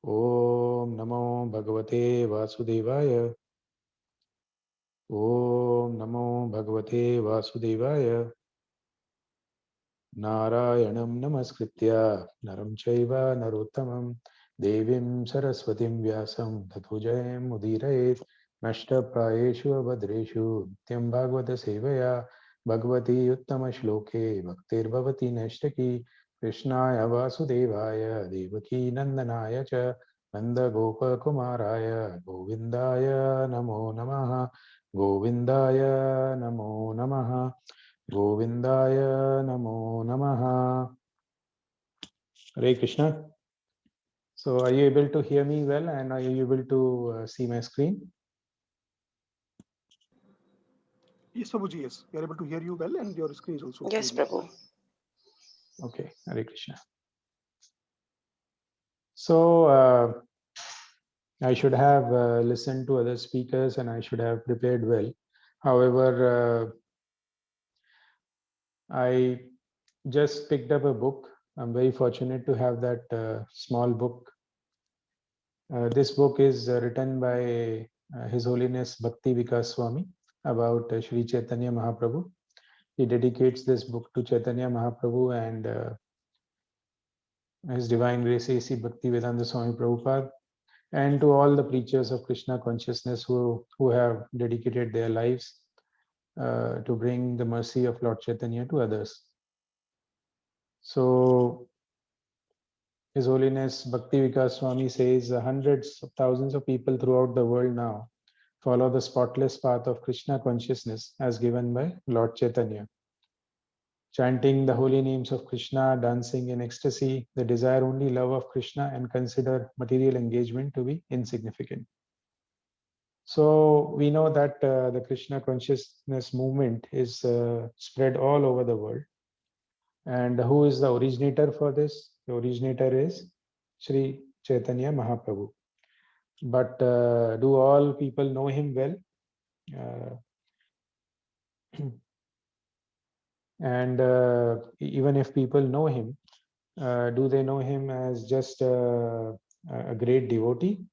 Om Namo Bhagavate Vasudevaya. Om Namo Bhagavate Vasudevaya. Narayanam Namaskritya Naram Chaiva Narottamam Devim Saraswatim Vyasam Tato Jayam Udirayet Nashta Prayeshu Abhadreshu Nityam Bhagavata Sevaya Bhagavati Uttama Shloke Bhaktir Bhavati Nashtaki Krishnaya Vasudevaya Devaki Nandanaya Cha Nanda Gopa Kumaraya Govindaya Namo Namaha Govindaya Namo Namaha Govindaya Namo Namaha. Hare Krishna. So, are you able to hear me well, and are you able to see my screen? Yes, Prabhuji, yes. We are able to hear you well and your screen is also Yes, clearly Prabhu. Okay, Hare Krishna. So, I should have listened to other speakers and I should have prepared well. However, I just picked up a book. I'm very fortunate to have that small book. This book is written by His Holiness Bhakti Vikas Swami about Sri Chaitanya Mahaprabhu. He dedicates this book to Chaitanya Mahaprabhu and His Divine Grace A.C. Bhaktivedanta Swami Prabhupada, and to all the preachers of Krishna consciousness who have dedicated their lives to bring the mercy of Lord Chaitanya to others. So, His Holiness Bhakti Vikas Swami says hundreds of thousands of people throughout the world now follow the spotless path of Krishna consciousness as given by Lord Chaitanya. Chanting the holy names of Krishna, dancing in ecstasy, they desire only love of Krishna and consider material engagement to be insignificant. So we know that the Krishna consciousness movement is spread all over the world. And who is the originator for this? The originator is Sri Chaitanya Mahaprabhu. But do all people know him well? And even if people know him, do they know him as just a great devotee?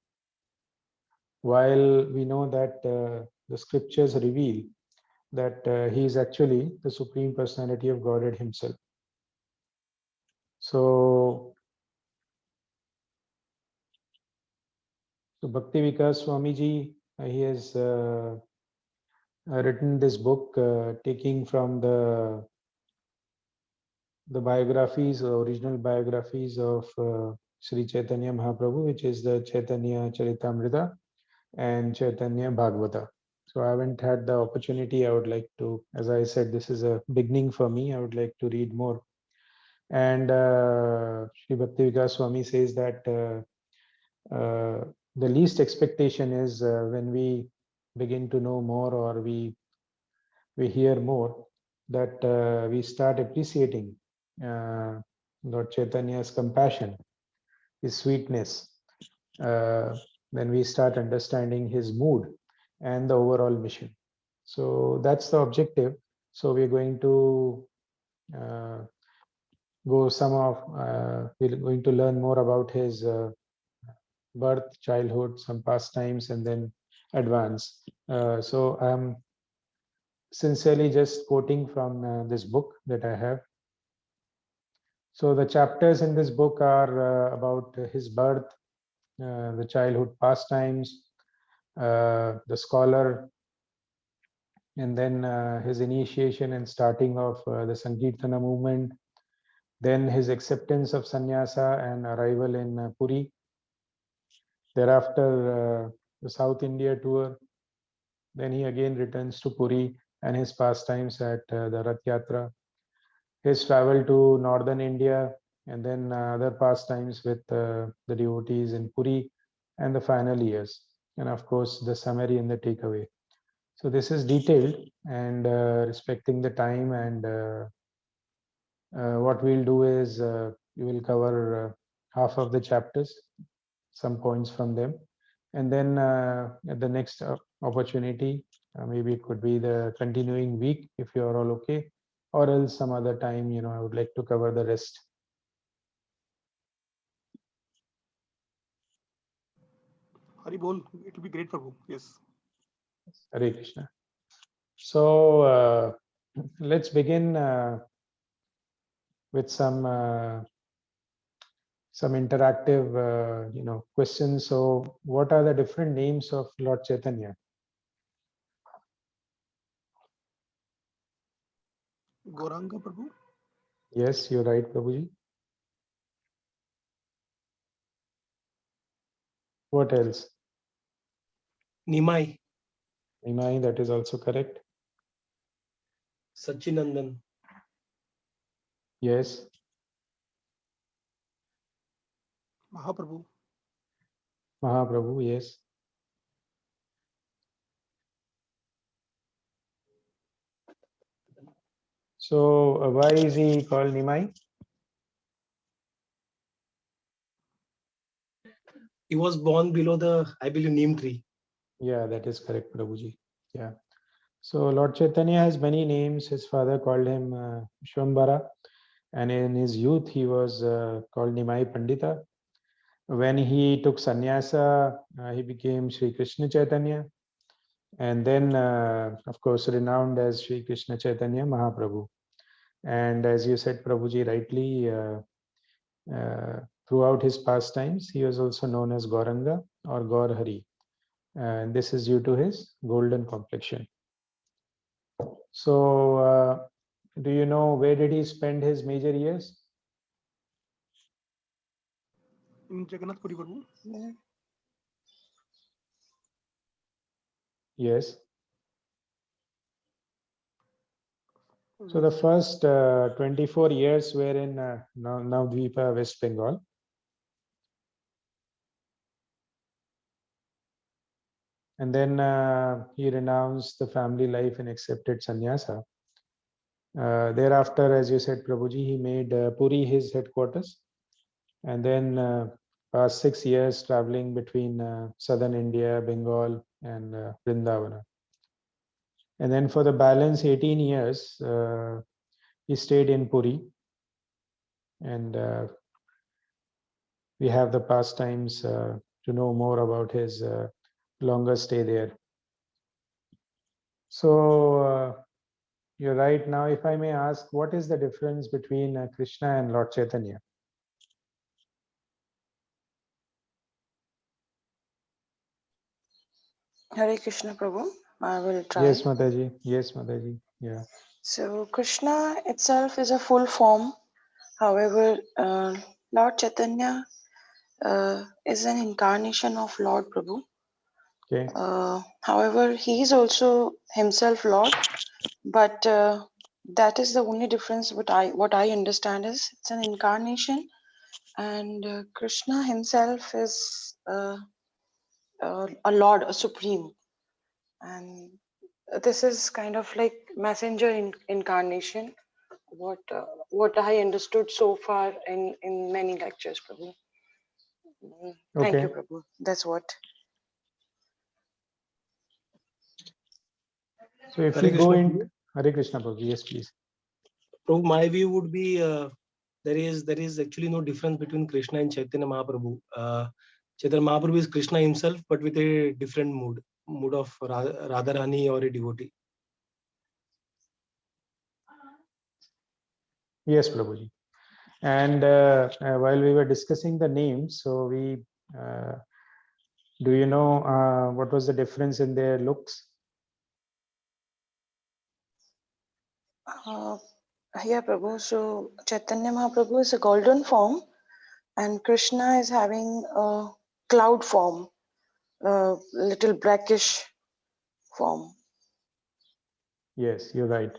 While we know that the scriptures reveal that he is actually the Supreme Personality of Godhead himself. So Bhakti Vikas Swamiji, he has written this book taking from the biographies, original biographies of Sri Chaitanya Mahaprabhu, which is the Chaitanya Charitamrita and Chaitanya Bhagavata. So I haven't had the opportunity. I would like to, as I said, this is a beginning for me. I would like to read more. And Sri Bhakti Vikas Swami says that the least expectation is when we begin to know more or we hear more, that we start appreciating Lord Chaitanya's compassion, his sweetness, when we start understanding his mood and the overall mission. So that's the objective. So we're going to we're going to learn more about his birth, childhood, some pastimes, and then advance. So I'm sincerely just quoting from this book that I have. So the chapters in this book are about his birth, the childhood pastimes, the scholar, and then his initiation and starting of the Sankirtana movement, then his acceptance of sannyasa and arrival in Puri. Thereafter, the South India tour. Then he again returns to Puri and his pastimes at the Rath Yatra. His travel to northern India, and then other pastimes with the devotees in Puri, and the final years. And of course, the summary and the takeaway. So this is detailed and respecting the time, and what we'll do is we will cover half of the chapters, some points from them, and then at the next opportunity, maybe it could be the continuing week if you are all okay, or else some other time, I would like to cover the rest. Hari Bol, it will be great, Prabhu. Yes. Hare Krishna. So let's begin with some interactive, questions. So, what are the different names of Lord Chaitanya? Gauranga, Prabhu. Yes, you're right, Prabhuji. What else? Nimai, Nimai, that is also correct. Sachinandan, Yes. Mahaprabhu. Mahaprabhu, yes. So, why is he called Nimai? he was born below the, I believe, neem tree. Yeah, that is correct, Prabhuji. Yeah. So, Lord Chaitanya has many names. His father called him Shvambara, and in his youth, he was called Nimai Pandita. When he took sannyasa, he became Sri Krishna Chaitanya, and then, of course, renowned as Sri Krishna Chaitanya Mahaprabhu. And as you said, Prabhuji, rightly, throughout his pastimes, he was also known as Gauranga or Gaur Hari. And this is due to his golden complexion. So, do you know where did he spend his major years? In Jagannath Puri, Prabhu. Yes. So the first 24 years were in Navadvipa, West Bengal. And then he renounced the family life and accepted sannyasa. Thereafter, as you said, Prabhuji, he made Puri his headquarters. And then past 6 years traveling between southern India, Bengal, and Vrindavana. And then for the balance 18 years, he stayed in Puri. And we have the pastimes to know more about his longer stay there. So you're right. Now, if I may ask, what is the difference between Krishna and Lord Chaitanya? Hare Krishna Prabhu. I will try. Yes, Mataji. Yes, Mataji. Yeah. So Krishna itself is a full form. However, Lord Chaitanya is an incarnation of Lord Prabhu. Okay. However, he is also himself Lord, but that is the only difference. What I understand is it's an incarnation, and Krishna himself is a Lord, a supreme, and this is kind of like messenger incarnation. What I understood so far in many lectures, Prabhu. Thank you, Okay. Prabhu. That's what. So if Hare we go Krishna, in Prabhu. Hare Krishna, Prabhu. Yes, please. Prabhu, my view would be there is actually no difference between Krishna and Chaitanya Mahaprabhu. Chaitanya Mahaprabhu is Krishna himself, but with a different mood of Radharani or a devotee. Yes, Prabhuji. And while we were discussing the names, so do you know what was the difference in their looks? Yeah, Prabhu. So Chaitanya Mahaprabhu is a golden form, and Krishna is having a cloud form, a little brackish form. Yes, you're right.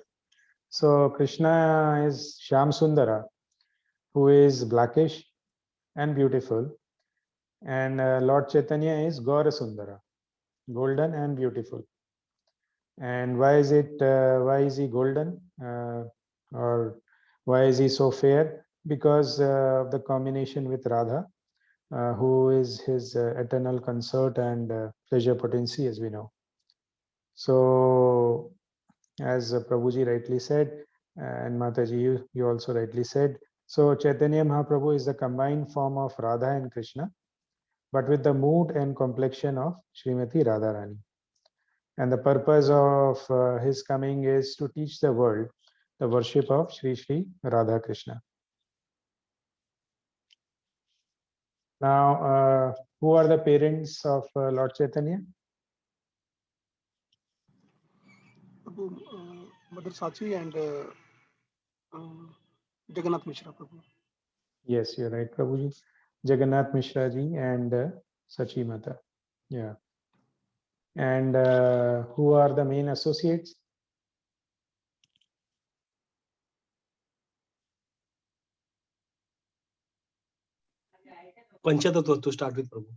So Krishna is Shyam Sundara, who is blackish and beautiful, and Lord Chaitanya is Gaura Sundara, golden and beautiful. And why is it? Why is he golden, or why is he so fair? Because of the combination with Radha, who is his eternal consort and pleasure potency, as we know. So, as Prabhuji rightly said, and Mataji, you also rightly said, so Chaitanya Mahaprabhu is the combined form of Radha and Krishna, but with the mood and complexion of Srimati Radharani. And the purpose of his coming is to teach the world the worship of Sri Sri Radha Krishna. Now, who are the parents of Lord Chaitanya? Prabhu, Mother Sachi and Jagannath Mishra, Prabhu. Yes, you're right, Prabhuji. Jagannath Mishra ji and Sachi Mata. Yeah. And who are the main associates? Panchatattva to start with, Prabhu.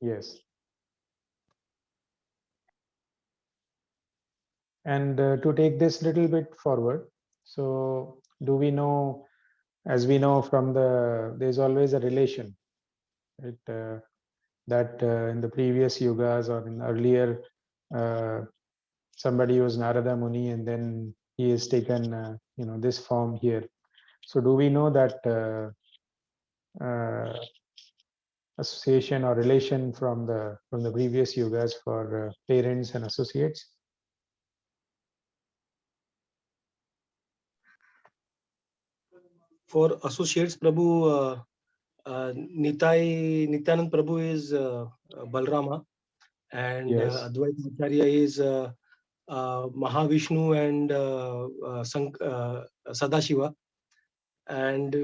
Yes. And to take this little bit forward, so do we know, as we know from there's always a relation, right? That in the previous yugas or in earlier, somebody was Narada Muni and then he has taken, this form here. So do we know that association or relation from the previous yugas for parents and associates? For associates, Prabhu, Nityanand Prabhu is Balrama, and Yes. Advaita Acharya is Mahavishnu and Sadashiva. And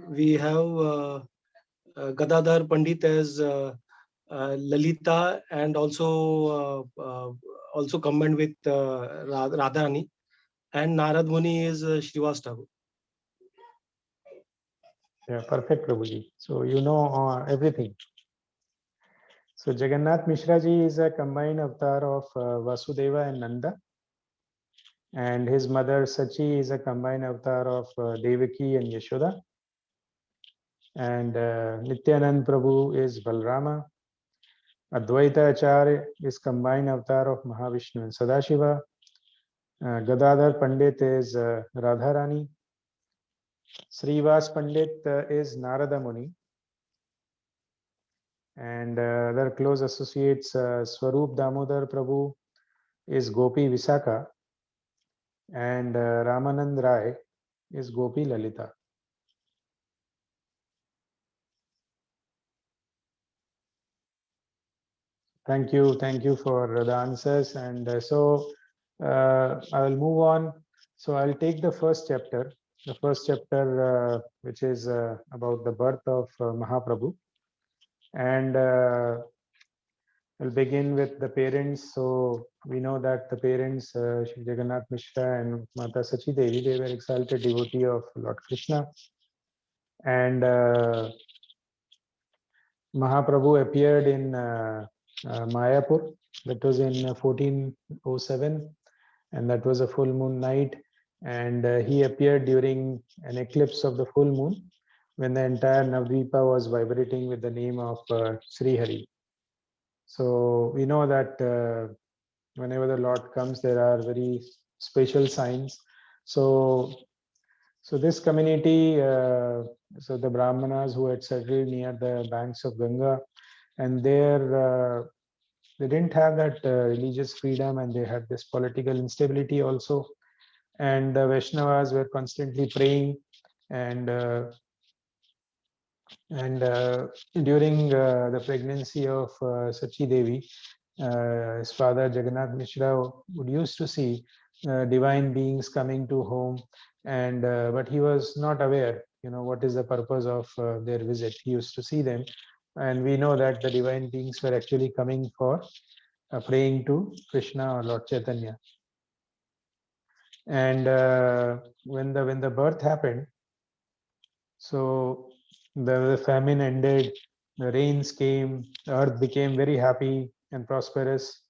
we have Gadadhar Pandit as Lalita, and also combined with Radharani, and Narad Muni is Srivastava. Yeah, perfect, Prabhuji. So you know everything. So Jagannath Mishra ji is a combined avatar of Vasudeva and Nanda, and his mother Sachi is a combined avatar of Devaki and Yashoda, and Nityanand Prabhu is Balrama. Advaita Acharya is combined avatar of Mahavishnu and Sadashiva. Gadadhar Pandit is Radharani. Srivas Pandit is Narada Muni. And other close associates, Swarup Damodar Prabhu is Gopi Visakha, and Ramanand Rai is Gopi Lalita. Thank you for the answers. And I will move on. So I'll take the first chapter, which is about the birth of Mahaprabhu. And I'll begin with the parents. So we know that the parents, Shri Jagannath Mishra and Mata Sachi Devi, they were exalted devotee of Lord Krishna. And Mahaprabhu appeared in Mayapur. That was in 1407, and that was a full moon night. And he appeared during an eclipse of the full moon, when the entire Navadvipa was vibrating with the name of Sri Hari. So we know that whenever the Lord comes, there are very special signs. So this community, so the Brahmanas who had settled near the banks of Ganga, and there they didn't have that religious freedom, and they had this political instability also. And the Vaishnavas were constantly praying, and during the pregnancy of Sachi Devi, his father Jagannath Mishra would used to see divine beings coming to home, and but he was not aware, what is the purpose of their visit. He used to see them, and we know that the divine beings were actually coming for praying to Krishna or Lord Chaitanya. And when the birth happened, so the famine ended, the rains came, the earth became very happy and prosperous,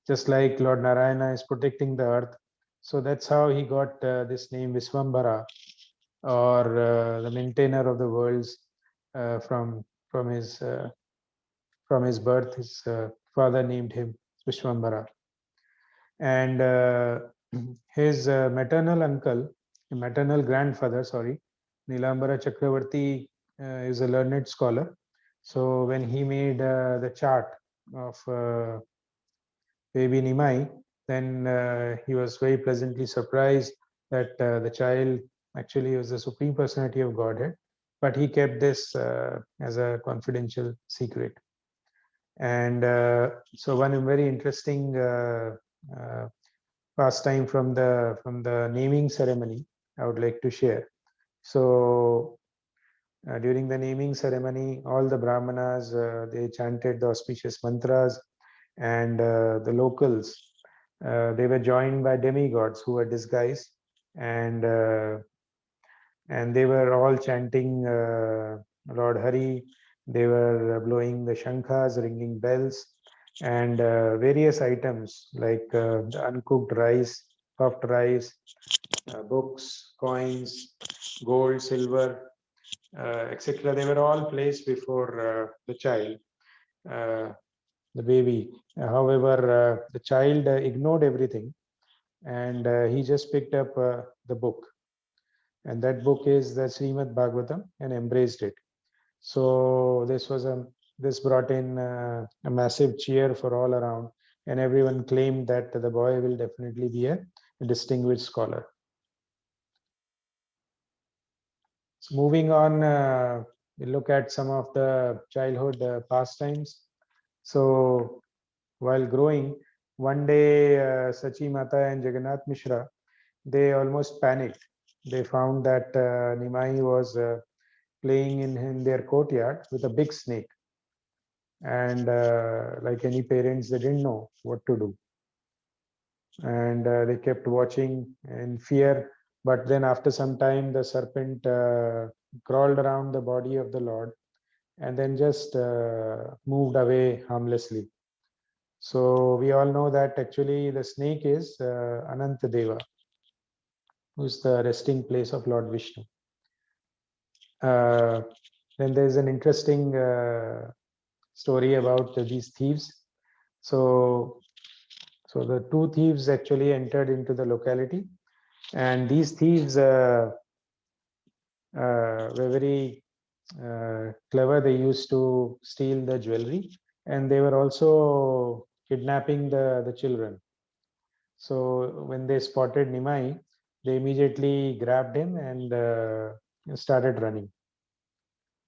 just like Lord Narayana is protecting the earth. So that's how he got this name Visvambara, or the maintainer of the worlds, from his birth. His father named him Vishwambara. And his maternal grandfather, Nilambara Chakravarti, is a learned scholar. So when he made the chart of baby Nimai, then he was very pleasantly surprised that the child actually was the Supreme Personality of Godhead, but he kept this as a confidential secret. And so one very interesting pastime from the naming ceremony I would like to share. So during the naming ceremony, all the brahmanas they chanted the auspicious mantras, and the locals they were joined by demigods who were disguised, and they were all chanting Lord Hari. They were blowing the shankhas, ringing bells, and various items like the uncooked rice, puffed rice, books, coins, gold, silver, etc. They were all placed before the child, the baby. However, the child ignored everything, and he just picked up the book, and that book is the Srimad Bhagavatam, and embraced it. So this brought in a massive cheer for all around, and everyone claimed that the boy will definitely be a distinguished scholar. So moving on, we look at some of the childhood pastimes. So while growing, one day Sachi Mata and Jagannath Mishra, they almost panicked. They found that Nimai was playing in their courtyard with a big snake. And like any parents, they didn't know what to do. And they kept watching in fear. But then after some time, the serpent crawled around the body of the Lord and then just moved away harmlessly. So we all know that actually the snake is Anantadeva, who's the resting place of Lord Vishnu. Then there's an interesting story about these thieves. So the two thieves actually entered into the locality, and these thieves were very clever. They used to steal the jewelry, and they were also kidnapping the children. So when they spotted Nimai, they immediately grabbed him and started running.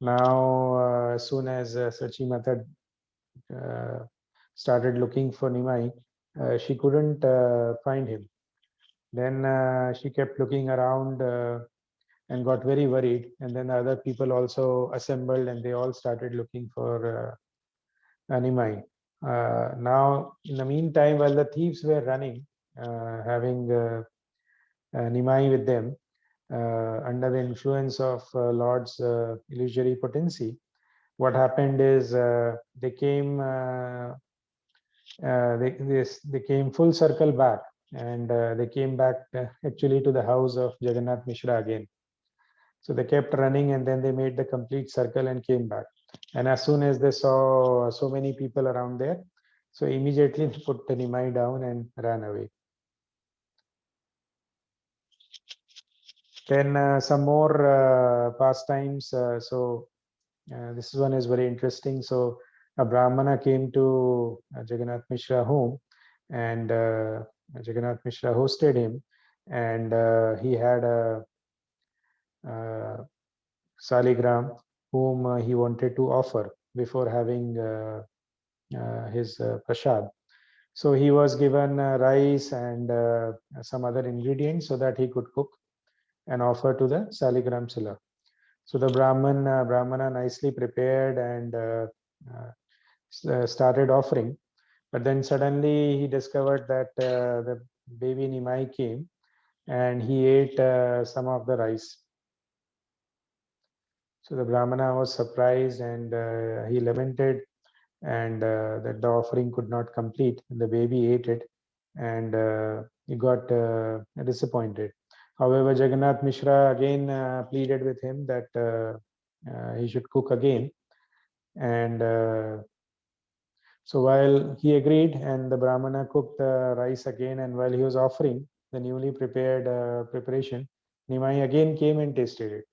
Now, as soon as Sachi Mata started looking for Nimai, she couldn't find him. Then she kept looking around and got very worried. And then other people also assembled, and they all started looking for Nimai. Now, in the meantime, while the thieves were running, having Nimai with them, under the influence of Lord's illusory potency, what happened is they came they came full circle back, and they came back actually to the house of Jagannath Mishra again. So they kept running, and then they made the complete circle and came back. And as soon as they saw so many people around there, so immediately they put the Nimai down and ran away. Then some more pastimes. This one is very interesting. So a Brahmana came to Jagannath Mishra home, and Jagannath Mishra hosted him, and he had a saligram whom he wanted to offer before having his prasad. So he was given rice and some other ingredients so that he could cook and offer to the saligram seller. So the Brahmana nicely prepared and started offering. But then suddenly he discovered that the baby Nimai came and he ate some of the rice. So the Brahmana was surprised, and he lamented, and that the offering could not complete. The baby ate it, and he got disappointed. However, Jagannath Mishra again pleaded with him that he should cook again. And so while he agreed, and the Brahmana cooked the rice again, and while he was offering the newly prepared preparation, Nimai again came and tasted it.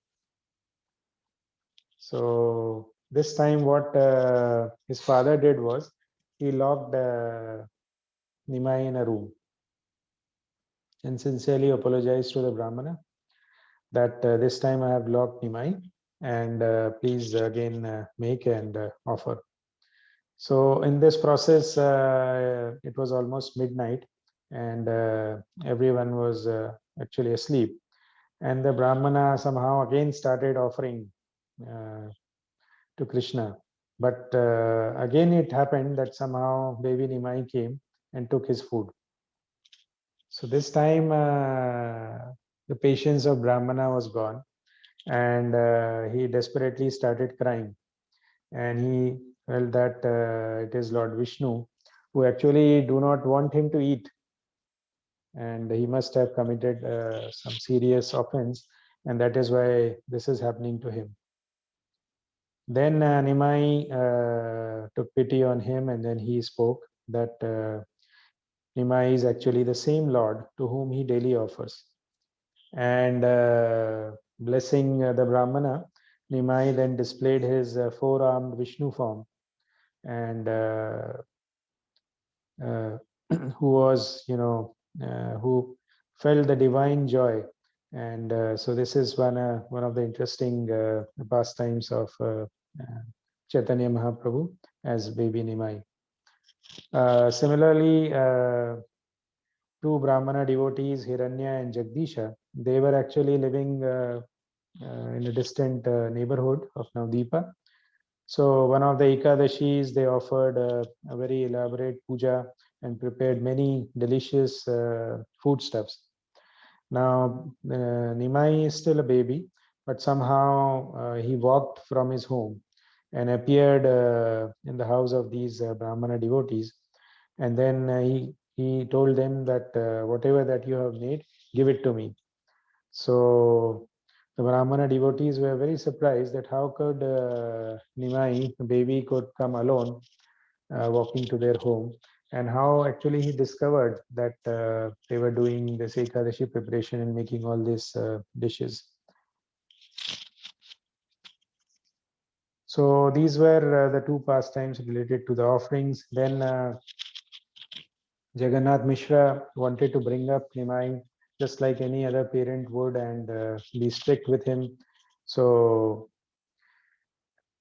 So this time what his father did was he locked Nimai in a room and sincerely apologized to the Brahmana that this time I have locked Nimai, and please again make and offer. So in this process, it was almost midnight, and everyone was actually asleep. And the Brahmana somehow again started offering to Krishna. But again, it happened that somehow baby Nimai came and took his food. So this time, the patience of Brahmana was gone, and he desperately started crying. And he felt that it is Lord Vishnu who actually do not want him to eat, and he must have committed some serious offense, and that is why this is happening to him. Then Nimai took pity on him, and then he spoke that Nimai is actually the same Lord to whom he daily offers. And blessing the Brahmana, Nimai then displayed his four-armed Vishnu form, and who was, who felt the divine joy. And so this is one of the interesting pastimes of Chaitanya Mahaprabhu as baby Nimai. Similarly, two Brahmana devotees, Hiranya and Jagdisha, they were actually living in a distant neighborhood of Navdeepa. So one of the Ekadashis, they offered a very elaborate puja and prepared many delicious foodstuffs. Now, Nimai is still a baby, but somehow he walked from his home and appeared in the house of these Brahmana devotees. And then he told them that whatever that you have made, give it to me. So the Brahmana devotees were very surprised that how could Nimai, the baby, could come alone walking to their home, and how actually he discovered that they were doing this Ekadashi preparation and making all these dishes. So these were the two pastimes related to the offerings. Then Jagannath Mishra wanted to bring up Nimai just like any other parent would and be strict with him. So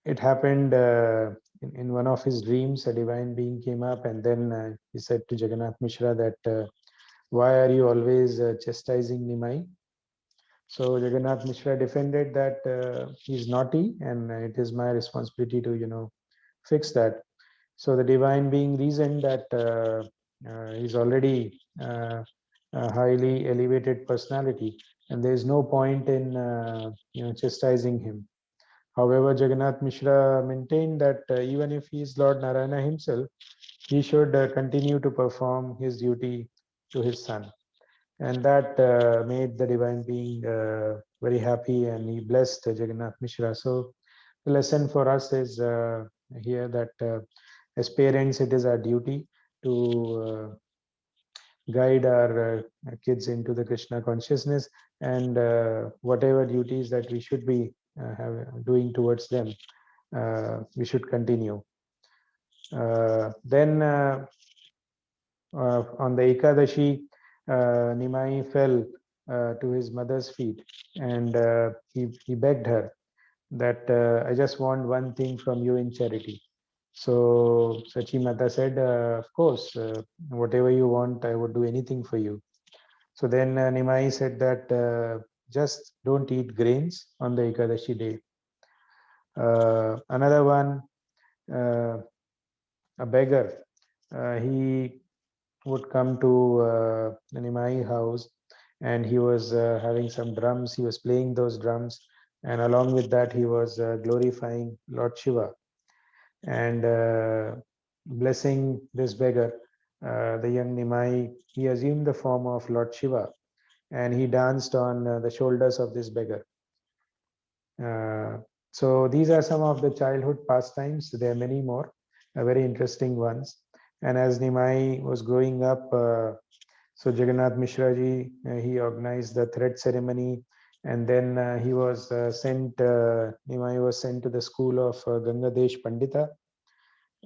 it happened in one of his dreams, a divine being came up, and then he said to Jagannath Mishra that why are you always chastising Nimai? So Jagannath Mishra defended that he's naughty and it is my responsibility to fix that. So the divine being reasoned that he's already a highly elevated personality and there is no point in chastising him. However, Jagannath Mishra maintained that even if he is Lord Narayana himself, he should continue to perform his duty to his son. And that made the divine being very happy, and he blessed Jagannath Mishra. So the lesson for us is here that as parents, it is our duty to guide our kids into the Krishna consciousness, and whatever duties that we should be doing towards them, we should continue. Then on the Ekadashi, Nimai fell to his mother's feet, and he begged her that I just want one thing from you in charity. So Sachi Mata said, of course, whatever you want, I would do anything for you. So then Nimai said that just don't eat grains on the Ekadashi day. Another one, a beggar, he would come to the Nimai house, and he was having some drums. He was playing those drums, and along with that, he was glorifying Lord Shiva and blessing this beggar. The young Nimai, he assumed the form of Lord Shiva, and he danced on the shoulders of this beggar. So these are some of the childhood pastimes. There are many more, very interesting ones. And as Nimai was growing up, so Jagannath Mishra ji, he organized the thread ceremony. And then he was sent, Nimai was sent to the school of Gangadesh Pandita.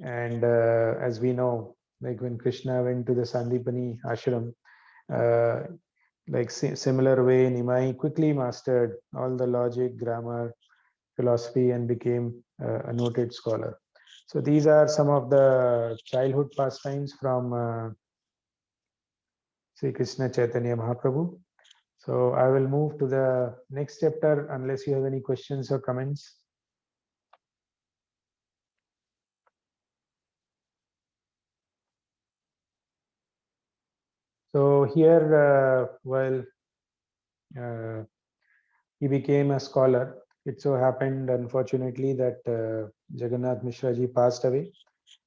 And as we know, like when Krishna went to the Sandipani ashram, like similar way, Nimai quickly mastered all the logic, grammar, philosophy, and became a noted scholar. So these are some of the childhood pastimes from Sri Krishna Chaitanya Mahaprabhu. So I will move to the next chapter unless you have any questions or comments. So here, while he became a scholar, it so happened, unfortunately, that Jagannath Mishra ji passed away.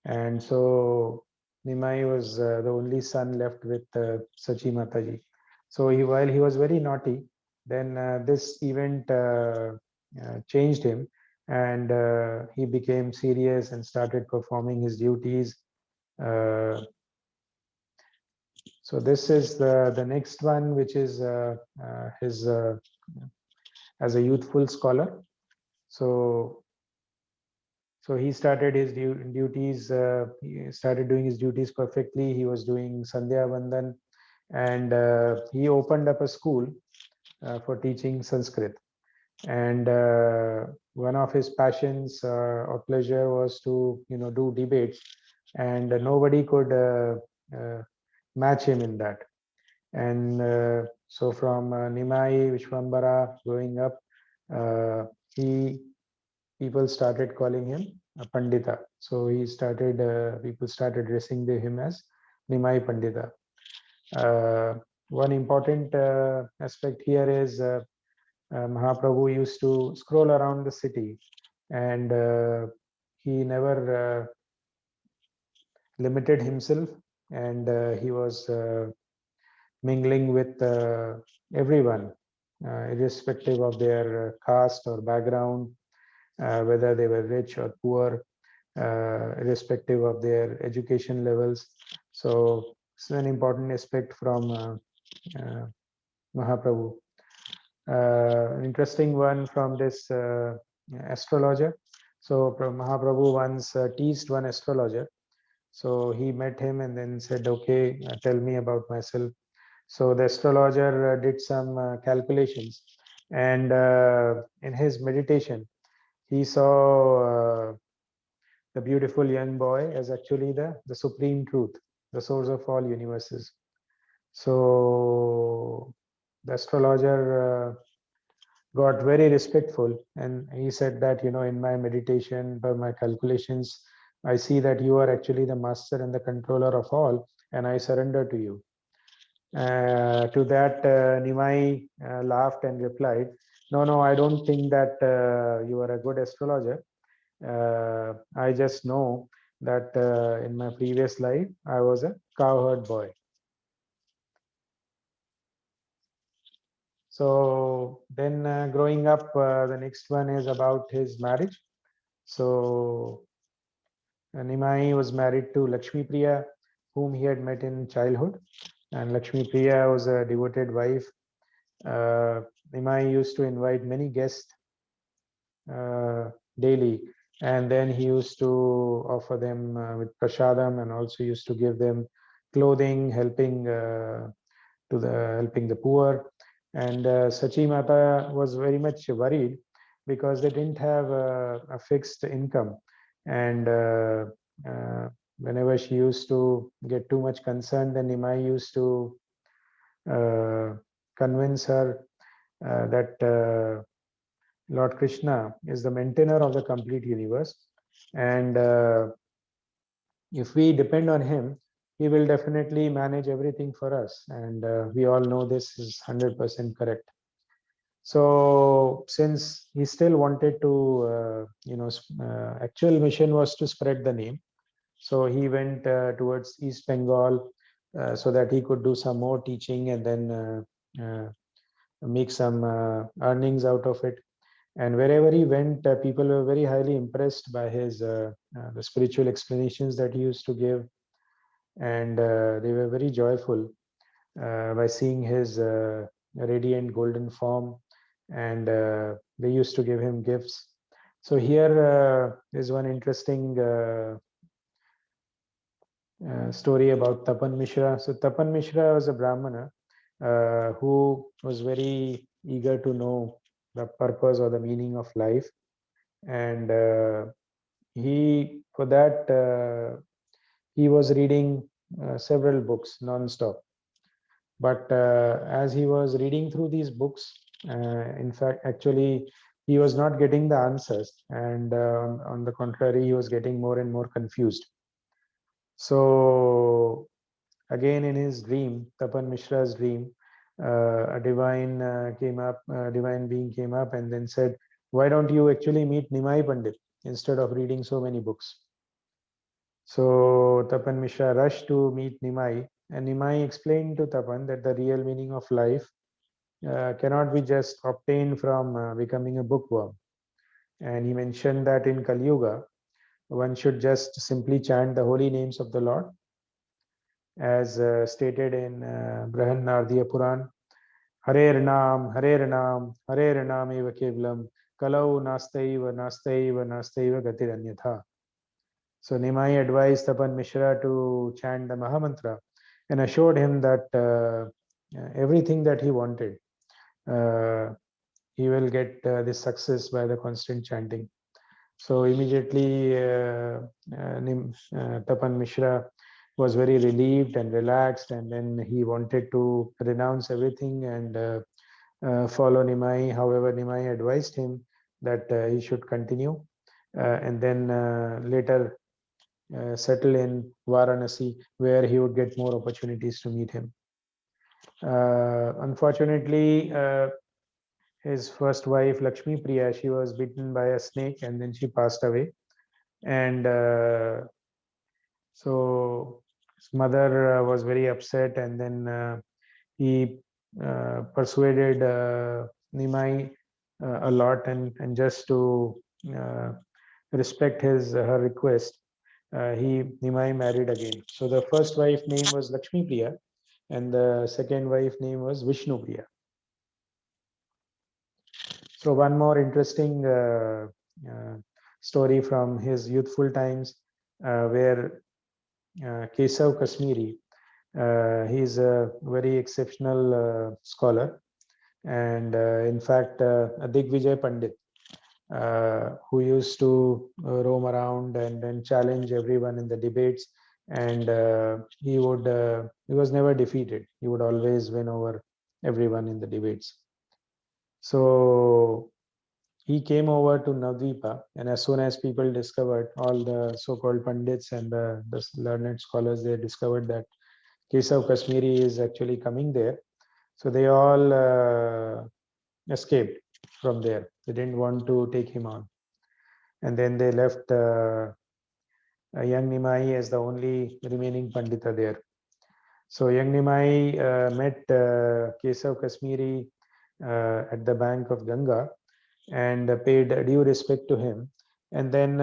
And so Nimai was the only son left with Sachi Mataji. So while he was very naughty, then this event changed him, and he became serious and started performing his duties. So this is the next one, which is his as a youthful scholar. So he started his duties. He started doing his duties perfectly. He was doing Sandhya Vandan, and he opened up a school for teaching Sanskrit. And one of his passions or pleasure was to do debates, and nobody could match him in that. And so from Nimai Vishwambara growing up, people started calling him a Pandita. So he started, people started addressing him as Nimai Pandita. One important aspect here is Mahaprabhu used to scroll around the city, and he never limited himself, and he was mingling with everyone, irrespective of their caste or background, whether they were rich or poor, irrespective of their education levels. So it's an important aspect from Mahaprabhu. An interesting one from this astrologer. So Mahaprabhu once teased one astrologer. So he met him and then said, okay, tell me about myself. So the astrologer did some calculations, and in his meditation, he saw the beautiful young boy as actually the supreme truth, the source of all universes. So the astrologer got very respectful, and he said that, in my meditation, by my calculations, I see that you are actually the master and the controller of all, and I surrender to you. To that, Nimai laughed and replied, no, I don't think that you are a good astrologer. I just know that in my previous life, I was a cowherd boy. So then growing up, the next one is about his marriage. So Nimai was married to Lakshmi Priya, whom he had met in childhood. And Lakshmi Priya was a devoted wife. Nimai used to invite many guests daily, and then he used to offer them with prasadam, and also used to give them clothing, helping the poor. And Sachi Mata was very much worried because they didn't have a fixed income, and whenever she used to get too much concerned, then Nimai used to convince her that Lord Krishna is the maintainer of the complete universe, and if we depend on him, he will definitely manage everything for us, and we all know this is 100% correct. So since he still wanted to, actual mission was to spread the name, so he went towards East Bengal so that he could do some more teaching and then make some earnings out of it. And wherever he went, people were very highly impressed by his the spiritual explanations that he used to give, and they were very joyful by seeing his radiant golden form and they used to give him gifts. So here is one interesting story about Tapan Mishra. So Tapan Mishra was a Brahmana who was very eager to know the purpose or the meaning of life, and he for that he was reading several books non-stop. But as he was reading through these books, in fact, actually, he was not getting the answers, and on the contrary, he was getting more and more confused. So again, in his dream, Tapan Mishra's dream, a divine divine being came up and then said, "Why don't you actually meet Nimai Pandit instead of reading so many books?" So Tapan Mishra rushed to meet Nimai, and Nimai explained to Tapan that the real meaning of life cannot be just obtained from becoming a bookworm. And he mentioned that in Kali Yuga, one should just simply chant the holy names of the Lord, as stated in Brihanardiya Puran. Harer Nam, Harer Nam eva Kevalam, Kalau Nastaiva, Nastaiva, Nastaiva Gatiranyatha. So Nimai advised Tapan Mishra to chant the Mahamantra and assured him that everything that he wanted, he will get this success by the constant chanting. So immediately Tapan Mishra was very relieved and relaxed, and then he wanted to renounce everything and follow Nimai. However, Nimai advised him that he should continue and then later settle in Varanasi, where he would get more opportunities to meet him. Unfortunately, his first wife, Lakshmi Priya, she was bitten by a snake and then she passed away. And so his mother was very upset, and then he persuaded Nimai a lot, and just to respect her request, Nimai married again. So the first wife name was Lakshmi Priya, and the second wife name was Vishnu Priya. So one more interesting story from his youthful times, where Kesav Kashmiri, he is a very exceptional scholar, and in fact, Digvijay Pandit, who used to roam around and then challenge everyone in the debates, and he was never defeated. He would always win over everyone in the debates. So he came over to Navadvipa, and as soon as people discovered, all the so-called Pandits and the learned scholars, they discovered that Kesav Kashmiri is actually coming there. So they all escaped from there. They didn't want to take him on. And then they left young Nimai as the only remaining Pandita there. So young Nimai met Kesav Kashmiri at the bank of Ganga and paid due respect to him. And then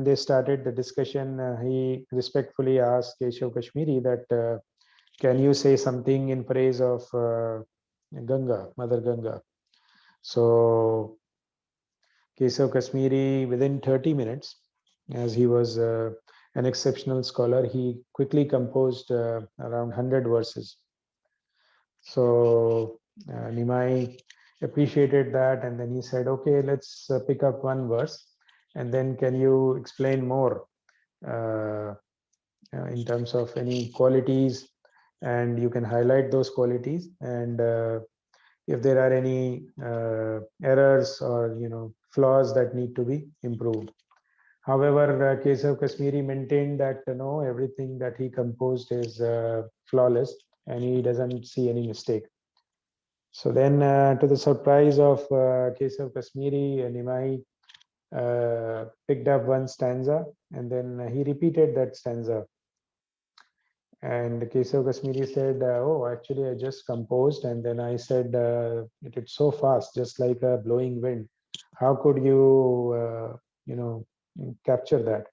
they started the discussion. He respectfully asked Keshav Kashmiri that can you say something in praise of Ganga, Mother Ganga? So Kesav Kashmiri, within 30 minutes, as he was an exceptional scholar, he quickly composed around 100 verses. So Nimai appreciated that, and then he said, okay, let's pick up one verse, and then can you explain more in terms of any qualities, and you can highlight those qualities, and if there are any errors or flaws that need to be improved. However, Kesav Kashmiri maintained that no, everything that he composed is flawless, and he doesn't see any mistake. So then, to the surprise of Kesav Kashmiri, Nimai picked up one stanza, and then he repeated that stanza. And Kesav Kashmiri said, oh, actually, I just composed, and then I said, it's so fast, just like a blowing wind. How could you, capture that?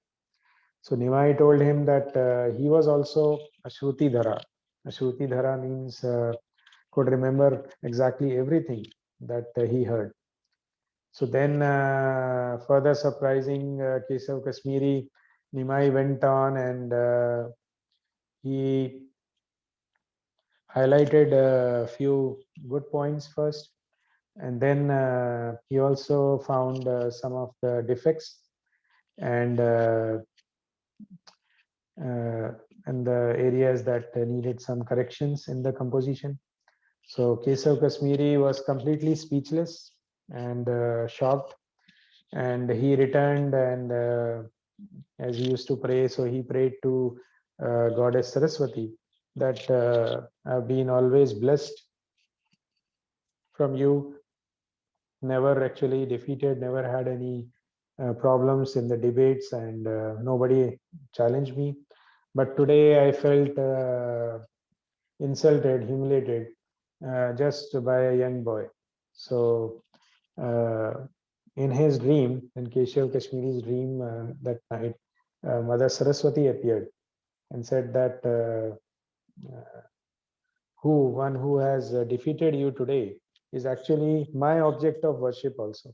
So Nimai told him that he was also a Shruti Dhara. A Shruti Dhara means could remember exactly everything that he heard. So then, further surprising, Kesav Kashmiri, Nimai went on and he highlighted a few good points first, and then he also found some of the defects and the areas that needed some corrections in the composition. So Kesav Kashmiri was completely speechless and shocked, and he returned and as he used to pray, so he prayed to Goddess Saraswati that I've been always blessed from you, never actually defeated, never had any problems in the debates, and nobody challenged me. But today I felt insulted, humiliated, just by a young boy. So in his dream, in Keshav Kashmiri's dream that night, Mother Saraswati appeared and said that one who has defeated you today is actually my object of worship also.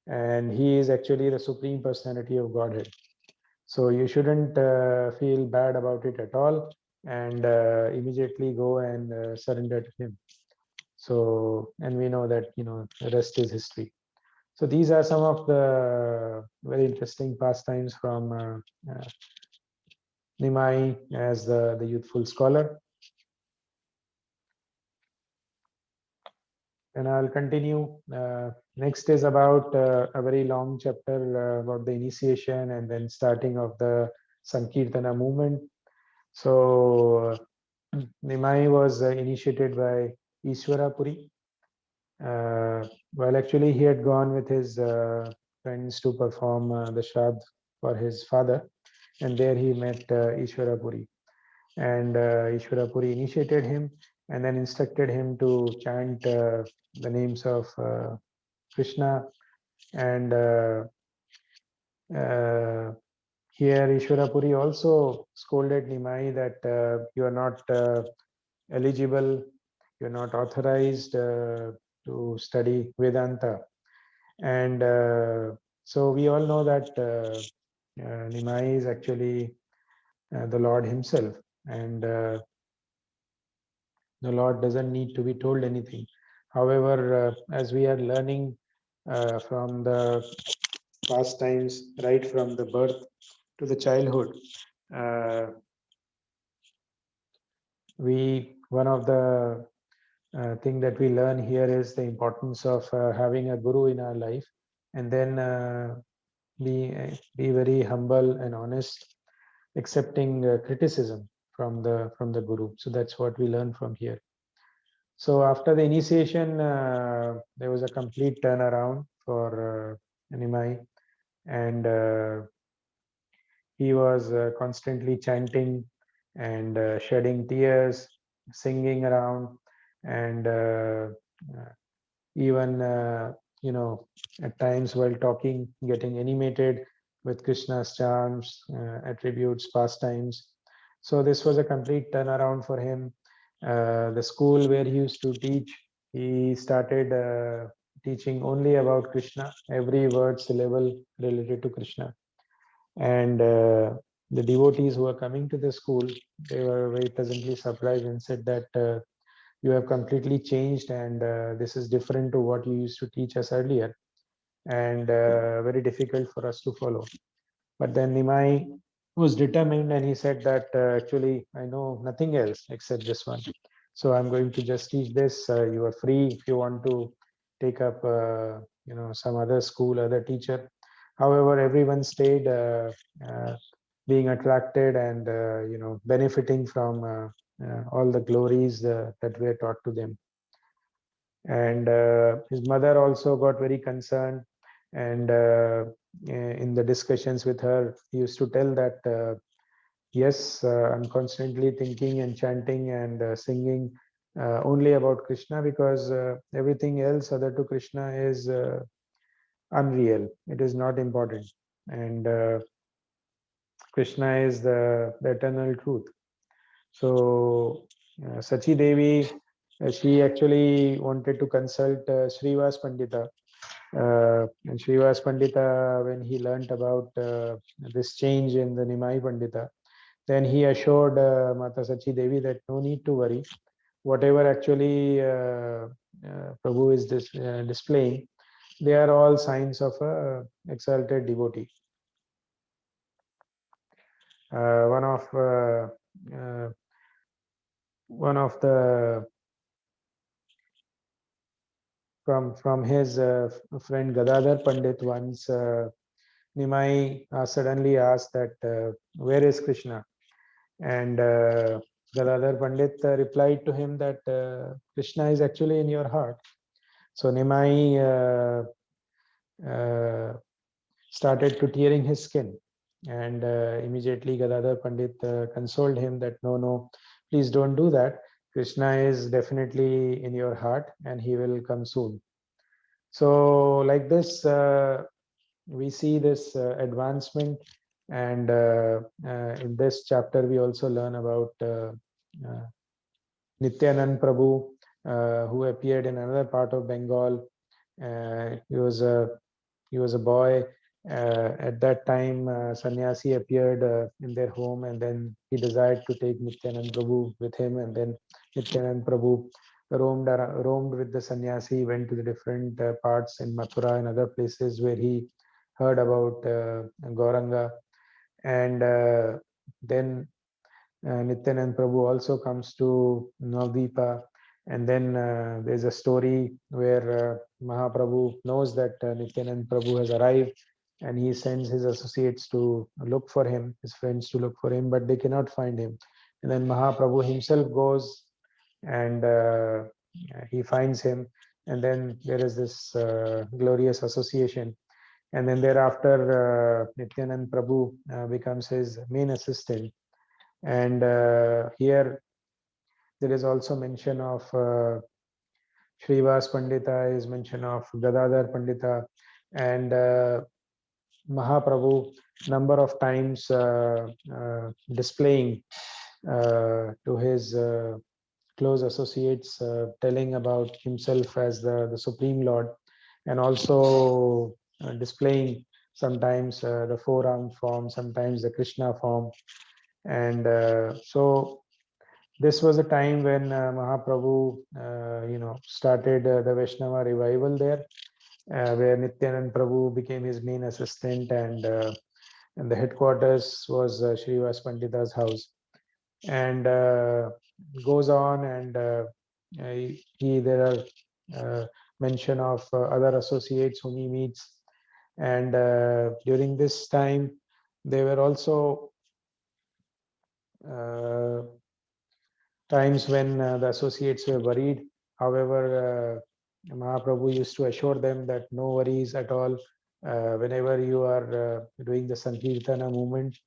And he is actually the Supreme Personality of Godhead. So you shouldn't feel bad about it at all, and immediately go and surrender to him. So, and we know that, the rest is history. So these are some of the very interesting pastimes from Nimai as the youthful scholar. And I'll continue. Next is about a very long chapter about the initiation and then starting of the Sankirtana movement. So Nimai was initiated by Ishwarapuri. Well, actually, he had gone with his friends to perform the Shraddh for his father, and there he met Ishwarapuri. And Ishwarapuri initiated him and then instructed him to chant the names of Krishna. And here Ishwarapuri also scolded Nimai that you are not eligible, you're not authorized to study Vedanta. And so we all know that Nimai is actually the Lord himself, and the Lord doesn't need to be told anything. However, as we are learning from the past times, right from the birth to the childhood, one of the thing that we learn here is the importance of having a guru in our life, and then be very humble and honest, accepting criticism from the guru. So that's what we learn from here. So after the initiation, there was a complete turnaround for Nimai, and he was constantly chanting and shedding tears, singing around, and even at times while talking, getting animated with Krishna's charms, attributes, pastimes. So this was a complete turnaround for him. The school where he used to teach, he started teaching only about Krishna, every word, syllable related to Krishna. And the devotees who were coming to the school, they were very pleasantly surprised and said that you have completely changed, and this is different to what you used to teach us earlier, and very difficult for us to follow. But then Nimai was determined, and he said that actually I know nothing else except this one. So I'm going to just teach this. You are free if you want to take up some other school, other teacher. However, everyone stayed being attracted and benefiting from all the glories that were taught to them. And his mother also got very concerned, and in the discussions with her, he used to tell that yes, I'm constantly thinking and chanting and singing only about Krishna, because everything else other to Krishna is unreal. It is not important, and Krishna is the eternal truth. So Sachi Devi she actually wanted to consult Srivas Pandita. And Srivas Pandita, when he learnt about this change in the Nimai Pandita, then he assured Mata Sachi Devi that no need to worry. Whatever actually Prabhu is displaying, they are all signs of a exalted devotee. One of the from his friend Gadadhar Pandit once, Nimai suddenly asked that where is Krishna, and Gadadhar Pandit replied to him that Krishna is actually in your heart. So Nimai started to tearing his skin, and immediately Gadadhar Pandit consoled him that no, please don't do that. Krishna is definitely in your heart and he will come soon. So like this, we see this advancement, and in this chapter we also learn about Nityanand Prabhu, who appeared in another part of Bengal. He was a boy. At that time, Sannyasi appeared in their home, and then he desired to take Nityanand Prabhu with him, and then Nityanand Prabhu roamed with the sannyasi, went to the different parts in Mathura and other places where he heard about Gauranga. And then Nityanand Prabhu also comes to Navdeepa, and then there's a story where Mahaprabhu knows that Nityanand Prabhu has arrived, and he sends his associates to look for him, his friends to look for him, but they cannot find him. And then Mahaprabhu himself goes, and he finds him, and then there is this glorious association. And then thereafter, Nityanand Prabhu becomes his main assistant. And here there is also mention of Srivas Pandita, is mention of Gadadhar Pandita, and Mahaprabhu number of times displaying to his close associates, telling about himself as the Supreme Lord, and also displaying sometimes the four-armed form, sometimes the Krishna form. And so this was a time when Mahaprabhu started the Vaishnava revival there, where Nityanand Prabhu became his main assistant, and the headquarters was Srivas Pandita's house. And goes on, and there are mention of other associates whom he meets. And during this time, there were also times when the associates were worried. However, Mahaprabhu used to assure them that no worries at all. Whenever you are doing the Sankirtana movement,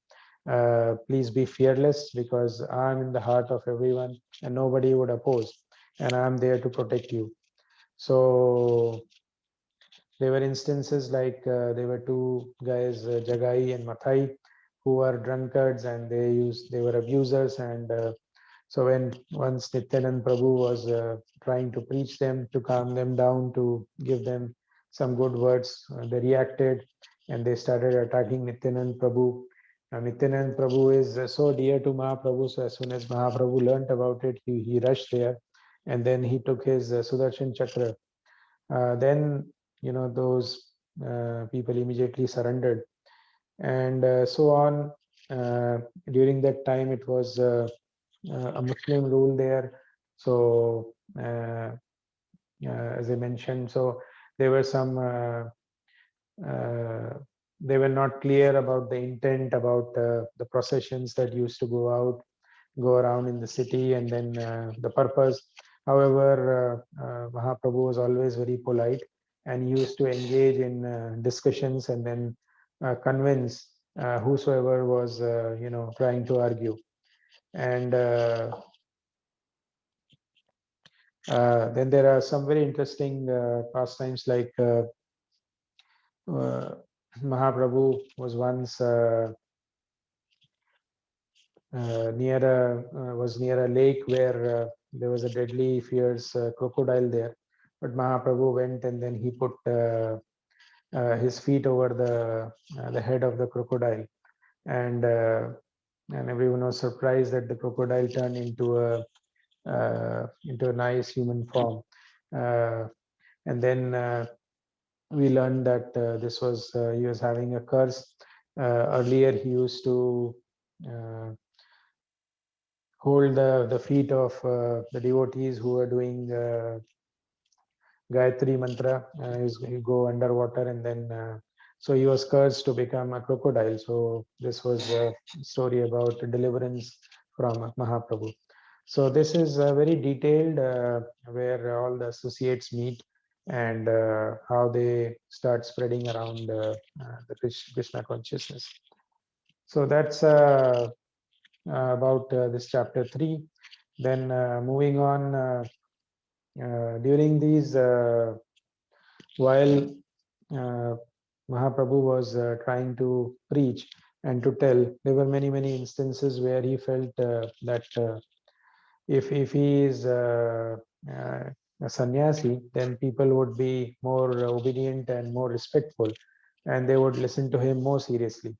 please be fearless, because I am in the heart of everyone and nobody would oppose, and I am there to protect you. So there were instances like there were two guys, Jagai and Mathai, who were drunkards, and they were abusers. And so when once Nityanand Prabhu was trying to preach them, to calm them down, to give them some good words, they reacted and they started attacking Nityanand Prabhu. Now, Nityanand Prabhu is so dear to Mahaprabhu, so as soon as Mahaprabhu learnt about it, he rushed there, and then he took his Sudarshan Chakra. Then those people immediately surrendered, and so on. During that time, it was a Muslim rule there. So as I mentioned, so there were some they were not clear about the intent, about the processions that used to go around in the city, and then the purpose. However, Mahaprabhu was always very polite, and he used to engage in discussions and then convince whosoever was trying to argue. And then there are some very interesting pastimes, like Mahaprabhu was once near a lake where there was a deadly, fierce crocodile there. But Mahaprabhu went and then he put his feet over the head of the crocodile, and everyone was surprised that the crocodile turned into a nice human form. And then we learned that this was he was having a curse. Earlier, he used to hold the feet of the devotees who were doing Gayatri mantra. He go underwater, and then so he was cursed to become a crocodile. So this was a story about deliverance from Mahaprabhu. So this is very detailed, where all the associates meet and how they start spreading around the Krishna consciousness. So that's about this chapter 3. Then moving on, during these, while Mahaprabhu was trying to preach and to tell, there were many instances where he felt that if he is a sannyasi, then people would be more obedient and more respectful, and they would listen to him more seriously.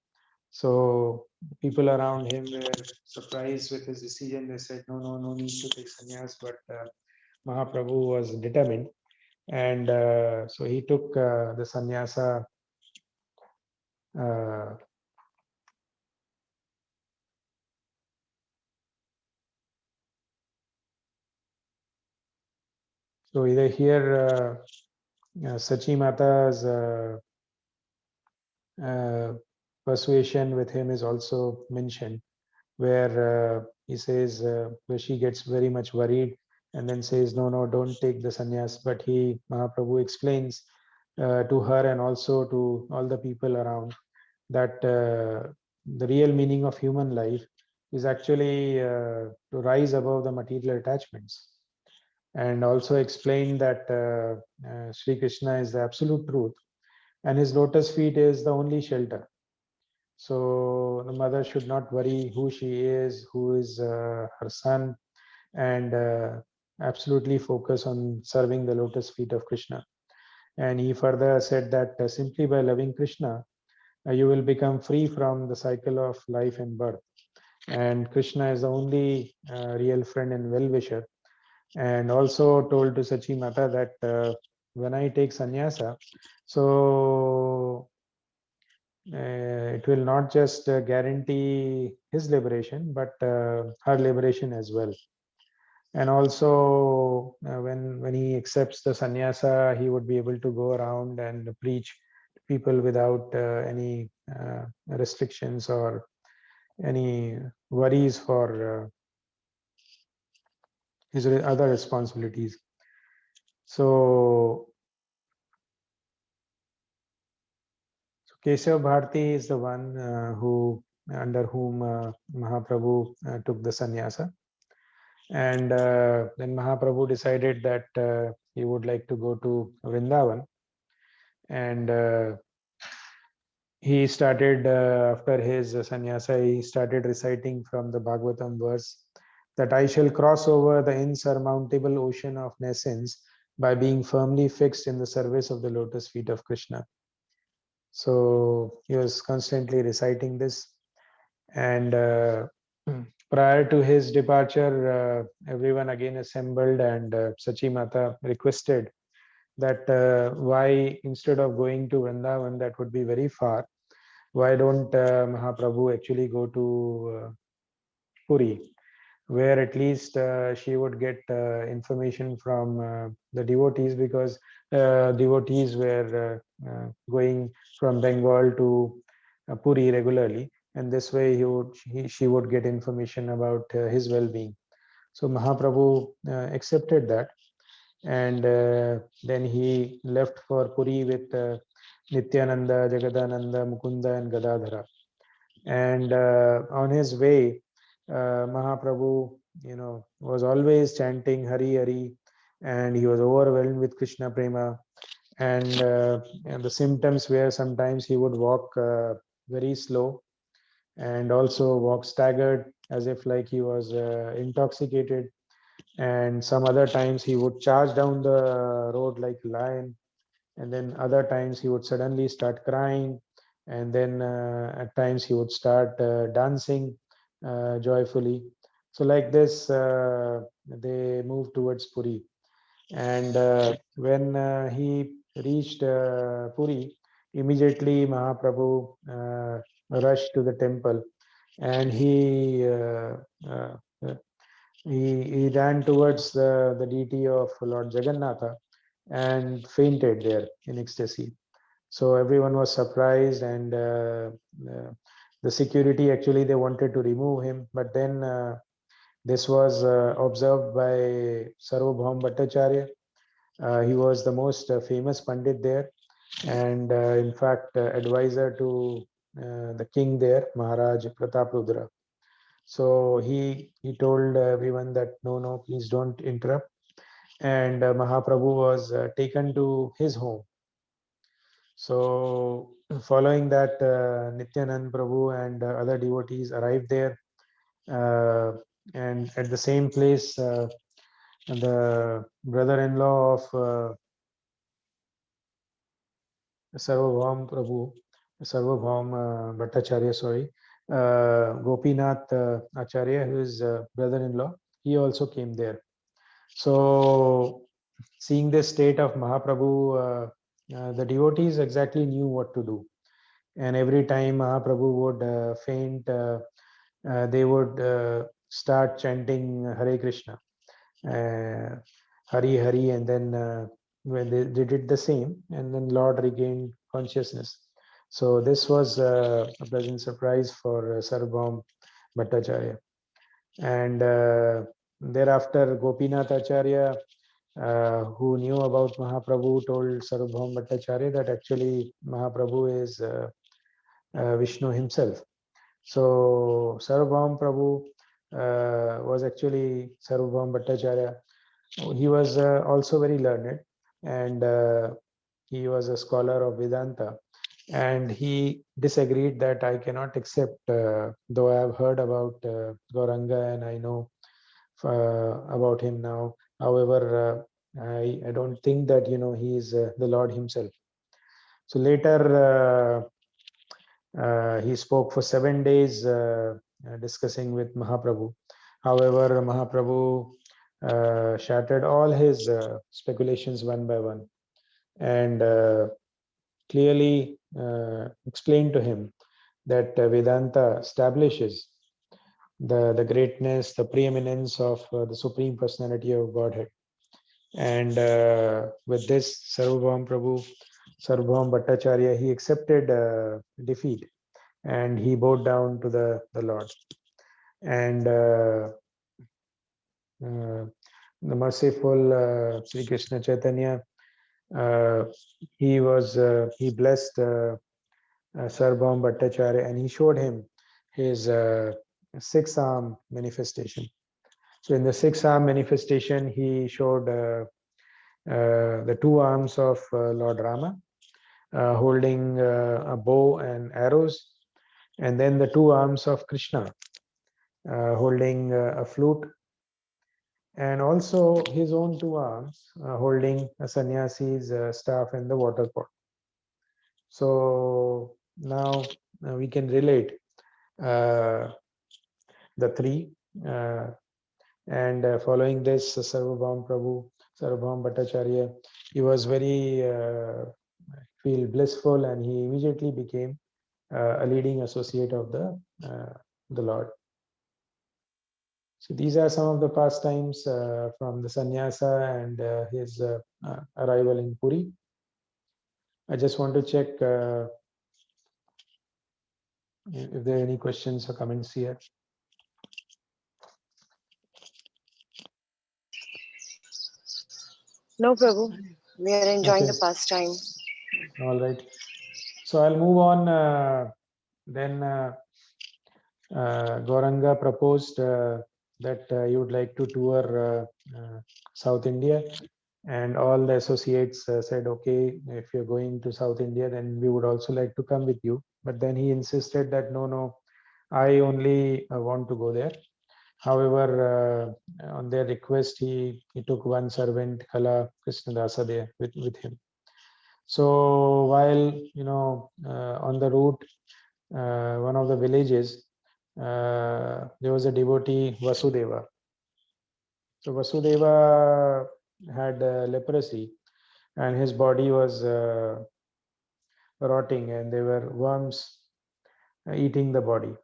So people around him were surprised with his decision. They said, no need to take sannyas. But Mahaprabhu was determined, and so he took the sannyasa. So either here Sachi Mata's persuasion with him is also mentioned, where he says, where she gets very much worried and then says, no, don't take the sannyas. But Mahaprabhu explains to her and also to all the people around that the real meaning of human life is actually to rise above the material attachments, and also explain that Sri Krishna is the absolute truth, and his lotus feet is the only shelter. So the mother should not worry who she is, who is her son, and absolutely focus on serving the lotus feet of Krishna. And he further said that simply by loving Krishna, you will become free from the cycle of life and birth. And Krishna is the only real friend and well-wisher. And also told to Sachi Mata that when I take sannyasa, so it will not just guarantee his liberation, but her liberation as well. And also, when he accepts the sannyasa, he would be able to go around and preach to people without any restrictions or any worries for his other responsibilities. So Keshav Bharati is the one under whom Mahaprabhu took the sannyasa. And then Mahaprabhu decided that he would like to go to Vrindavan. And he started, after his sannyasa, he started reciting from the Bhagavatam verse that I shall cross over the insurmountable ocean of nescience by being firmly fixed in the service of the lotus feet of Krishna. So he was constantly reciting this. And prior to his departure, everyone again assembled, and Sachi Mata requested that why, instead of going to Vrindavan, that would be very far, why don't Mahaprabhu actually go to Puri, where at least she would get information from the devotees, because devotees were going from Bengal to Puri regularly, and this way she would get information about his well-being. So Mahaprabhu accepted that, and then he left for Puri with Nityananda, Jagadananda, Mukunda, and Gadadhara. And on his way, Mahaprabhu, was always chanting Hari Hari, and he was overwhelmed with Krishna Prema. And the symptoms were sometimes he would walk very slow, and also walk staggered, as if like he was intoxicated. and some other times he would charge down the road like a lion, and then other times he would suddenly start crying, and then at times he would start dancing joyfully. So like this, they moved towards Puri. And when he reached Puri, immediately Mahaprabhu rushed to the temple, and uh, uh, he ran towards the deity of Lord Jagannatha and fainted there in ecstasy. So everyone was surprised, and the security, actually they wanted to remove him, but then this was observed by Sarvabhaum Bhattacharya. He was the most famous Pandit there, and in fact, advisor to the king there, Maharaj Prataprudra. So he told everyone that no, please don't interrupt. And Mahaprabhu was taken to his home. So following that, Nityanand Prabhu and other devotees arrived there, and at the same place, the brother-in-law of Sarvabhaum Prabhu, Sarvabhaum Bhattacharya, sorry, Gopinath Acharya, who is brother-in-law, he also came there. So seeing this state of Mahaprabhu, the devotees exactly knew what to do. And every time Mahaprabhu would faint, they would start chanting Hare Krishna, Hari Hari, and then when they did the same, and then Lord regained consciousness. So this was a pleasant surprise for Sarvabhaum Bhattacharya. And thereafter, Gopinath Acharya, who knew about Mahaprabhu, told Sarvabhaum Bhattacharya that actually Mahaprabhu is Vishnu himself. So Sarvabhaum Prabhu was actually Sarvabhaum Bhattacharya. He was also very learned, and he was a scholar of Vedanta. And he disagreed that I cannot accept, though I have heard about Gauranga and I know about him now. However, I don't think that he is the Lord himself. So later he spoke for 7 days discussing with Mahaprabhu. However, Mahaprabhu shattered all his speculations one by one, and clearly explained to him that Vedanta establishes the greatness, the preeminence of the Supreme Personality of Godhead. And with this, Sarvabhaum Bhattacharya, he accepted defeat, and he bowed down to the Lord. And the merciful Sri Krishna Chaitanya, he blessed Sarvabhaum Bhattacharya, and he showed him his 6-arm manifestation. So in the 6-arm manifestation, he showed the 2 arms of Lord Rama, holding a bow and arrows, and then the 2 arms of Krishna, holding a flute, and also his own 2 arms, holding a sannyasi's staff and the water pot. So now we can relate the 3. And following this, Sarvabhaum Bhattacharya, he was very feel blissful, and he immediately became a leading associate of the Lord. So these are some of the pastimes from the sannyasa and his arrival in Puri. I just want to check if there are any questions or comments here. No, Prabhu. We are enjoying Okay. the pastime. All right. So I'll move on. Then Gauranga proposed that you would like to tour South India, and all the associates said, okay, if you're going to South India, then we would also like to come with you. But then he insisted that no, I only want to go there. However, on their request, he took one servant, Kala Krishnadasa, there with him. So while on the route, one of the villages, there was a devotee, Vasudeva. So Vasudeva had leprosy, and his body was rotting, and there were worms eating the body.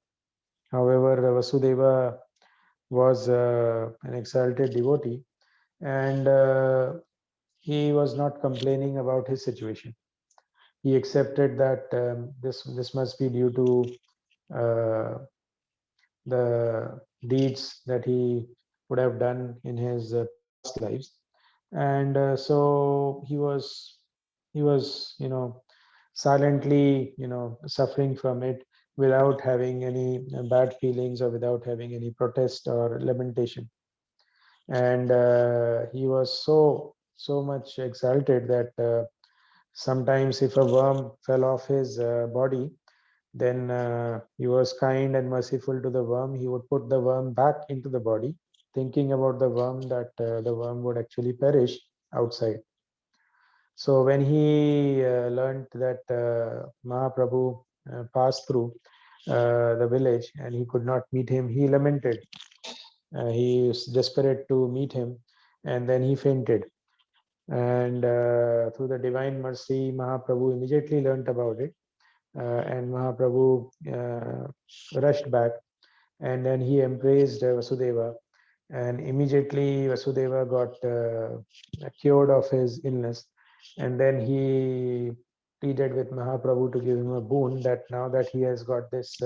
However, Vasudeva was an exalted devotee, and he was not complaining about his situation. He accepted that this must be due to the deeds that he would have done in his past lives, and so he was silently suffering from it without having any bad feelings or without having any protest or lamentation. And he was so much exalted that sometimes if a worm fell off his body, then he was kind and merciful to the worm. He would put the worm back into the body, thinking about the worm, that the worm would actually perish outside. So when he learned that Mahaprabhu passed through the village and he could not meet him, he lamented. He was desperate to meet him, and then he fainted. And through the divine mercy, Mahaprabhu immediately learnt about it, and Mahaprabhu rushed back, and then he embraced Vasudeva, and immediately Vasudeva got cured of his illness. And then he pleaded with Mahaprabhu to give him a boon, that now that he has got this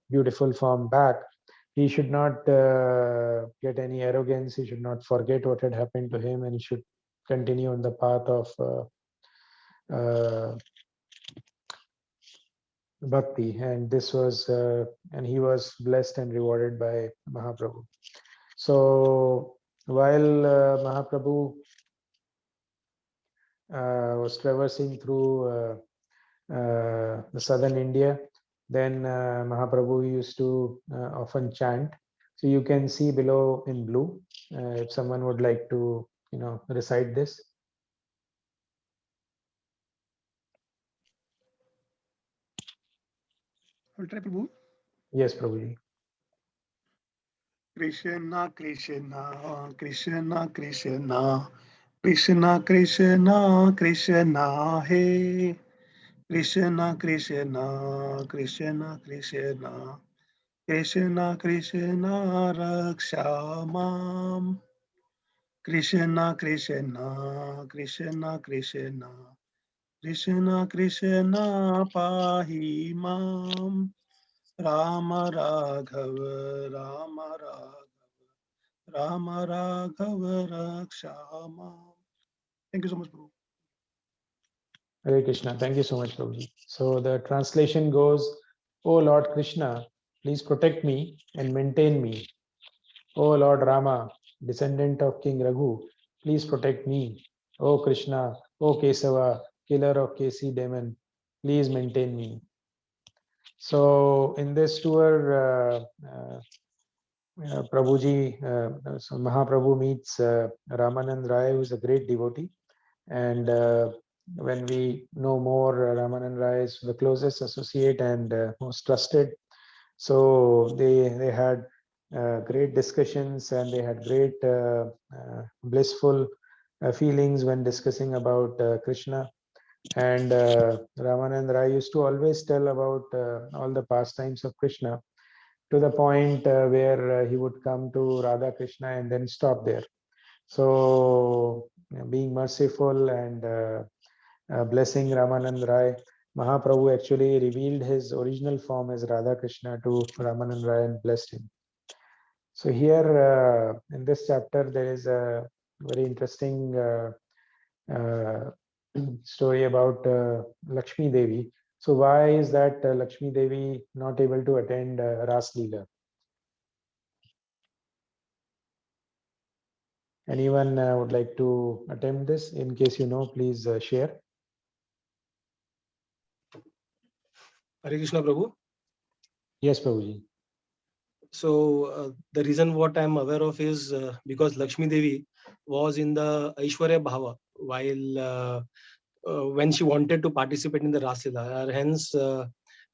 beautiful form back, he should not get any arrogance, he should not forget what had happened to him, and he should continue on the path of bhakti. And this was and he was blessed and rewarded by Mahaprabhu. So while Mahaprabhu was traversing through the southern India, then Mahaprabhu used to often chant. So you can see below in blue, if someone would like to recite this. I'll try, Prabhu. Yes, Prabhuji. Krishna, Krishna, Krishna, Krishna, Krishna, Krishna, Krishna, Hey. Krishna, Krishna, Krishna, Krishna, Krishna, Krishna, Raksha Mam. Krishna, Krishna, Krishna, Krishna, Krishna, Krishna, Pahi Mam. Rama Raghava, Rama Raghava, Rama Raghava, Raksha Mam. Thank you so much, Prabhu. Hare Krishna. Thank you so much, Prabhuji. So the translation goes, "O Lord Krishna, please protect me and maintain me. O Lord Rama, descendant of King Raghu, please protect me. O Krishna, O Kesava, killer of Kesi demon, please maintain me." So in this tour, Prabhuji, so Mahaprabhu meets Ramanand Rai, who is a great devotee. And when we know more, Ramanand Rai is the closest associate and most trusted. So they had great discussions, and they had great blissful feelings when discussing about Krishna. And Ramanand Rai used to always tell about all the pastimes of Krishna, to the point where he would come to Radha Krishna and then stop there. So being merciful and blessing Ramanand Rai, Mahaprabhu actually revealed his original form as Radha Krishna to Ramanand Rai and blessed him. So here in this chapter, there is a very interesting story about Lakshmi Devi. So why is that Lakshmi Devi not able to attend Ras Leela? Anyone would like to attempt this? In case you know, please share. Hare Krishna, Prabhu. Yes, Prabhuji. So the reason what I'm aware of is because Lakshmi Devi was in the Aishwarya Bhava while when she wanted to participate in the Raslila, hence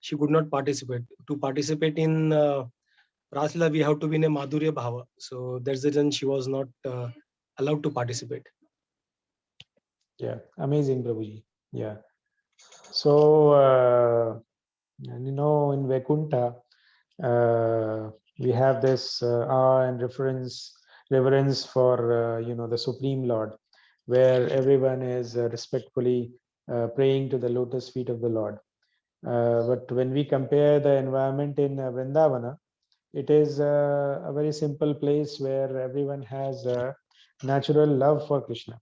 she could not participate. To participate in Raslila, we have to be in a Madhurya Bhava. So that's the reason she was not allowed to participate. Yeah, amazing, Prabhuji. Yeah. So, and in Vaikuntha, we have this awe and reverence for the Supreme Lord, where everyone is respectfully praying to the lotus feet of the Lord. But when we compare the environment in Vrindavana, it is a very simple place where everyone has a natural love for Krishna.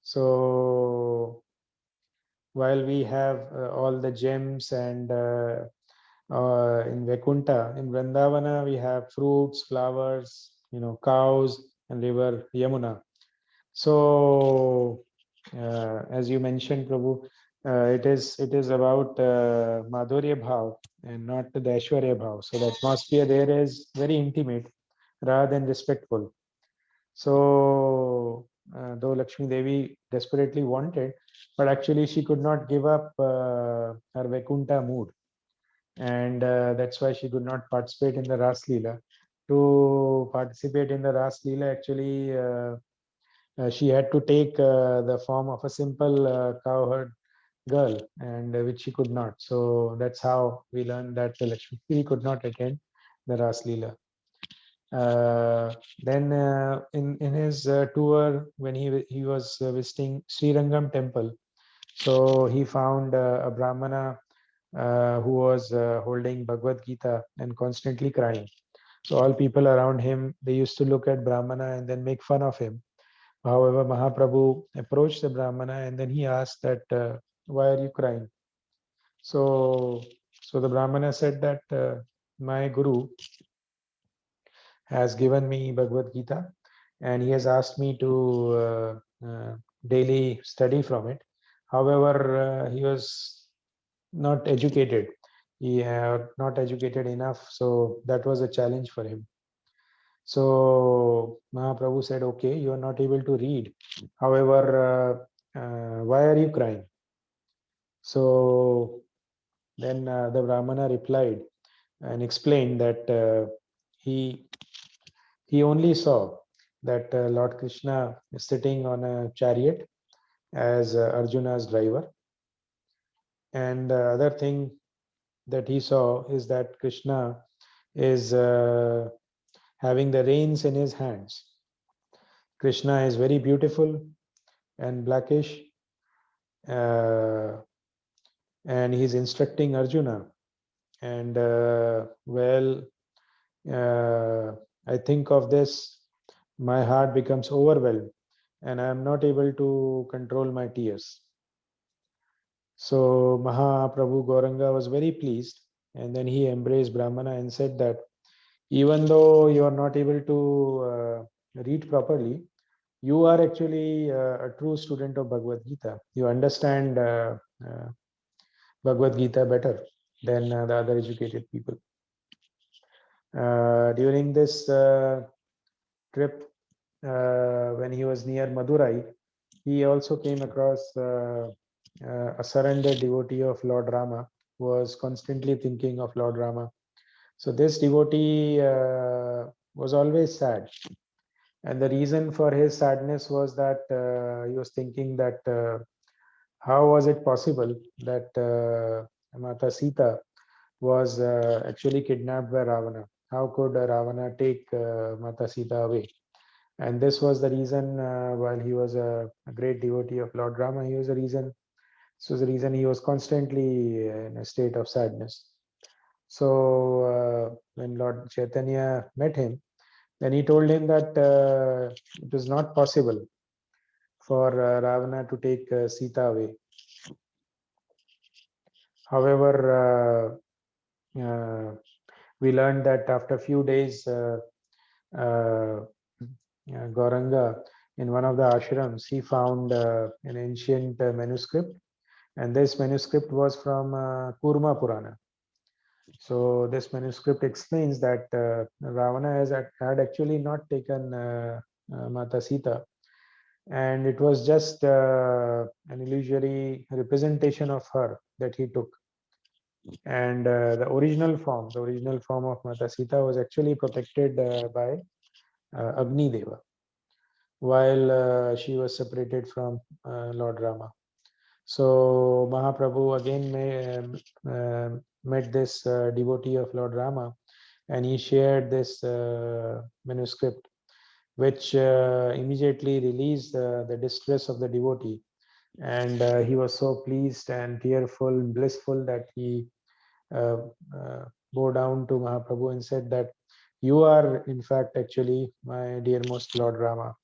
So while we have all the gems and in Vaikuntha, in Vrindavana, we have fruits, flowers, cows, and river Yamuna. So, as you mentioned, Prabhu, it is about Madhurya Bhav and not the Aishwarya Bhav. So the atmosphere there is very intimate rather than respectful. So, though Lakshmi Devi desperately wanted, but actually she could not give up her Vaikuntha mood, and that's why she could not participate in the Ras Leela. To participate in the Ras Leela, actually, she had to take the form of a simple cowherd girl, and which she could not. So that's how we learned that Lakshmi Devi could not attend the Ras Leela. Then in his tour, when he was visiting Srirangam temple, so he found a Brahmana who was holding Bhagavad Gita and constantly crying. So all people around him, they used to look at Brahmana and then make fun of him. However, Mahaprabhu approached the Brahmana and then he asked that, why are you crying? So the Brahmana said that my Guru has given me Bhagavad Gita and he has asked me to daily study from it. However, he was not educated. He had not educated enough, so that was a challenge for him. So Mahaprabhu said, okay, you are not able to read. However, why are you crying? So then the Brahmana replied and explained that he only saw that Lord Krishna is sitting on a chariot as Arjuna's driver. And the other thing that he saw is that Krishna is having the reins in his hands. Krishna is very beautiful and blackish, and he's instructing Arjuna. And I think of this, my heart becomes overwhelmed, and I am not able to control my tears. So Mahaprabhu Gauranga was very pleased, and then he embraced Brahmana and said that even though you are not able to read properly, you are actually a true student of Bhagavad Gita. You understand Bhagavad Gita better than the other educated people. During this trip, when he was near Madurai, he also came across a surrendered devotee of Lord Rama who was constantly thinking of Lord Rama. So this devotee was always sad. And the reason for his sadness was that he was thinking that how was it possible that Mata Sita was actually kidnapped by Ravana? How could Ravana take Mata Sita away? And this was the reason, while he was a great devotee of Lord Rama, this was the reason he was constantly in a state of sadness. So when Lord Chaitanya met him, then he told him that it was not possible for Ravana to take Sita away. However, we learned that after a few days, Gauranga, in one of the ashrams, he found an ancient manuscript, and this manuscript was from Kurma Purana. So this manuscript explains that Ravana had actually not taken Mata Sita, and it was just an illusory representation of her that he took. And the original form of Mata Sita was actually protected by Agni Deva, while she was separated from Lord Rama. So Mahaprabhu again met this devotee of Lord Rama, and he shared this manuscript, which immediately released the distress of the devotee. And he was so pleased and tearful, blissful, that he uh, bowed down to Mahaprabhu and said that you are in fact actually my dearmost Lord Rama.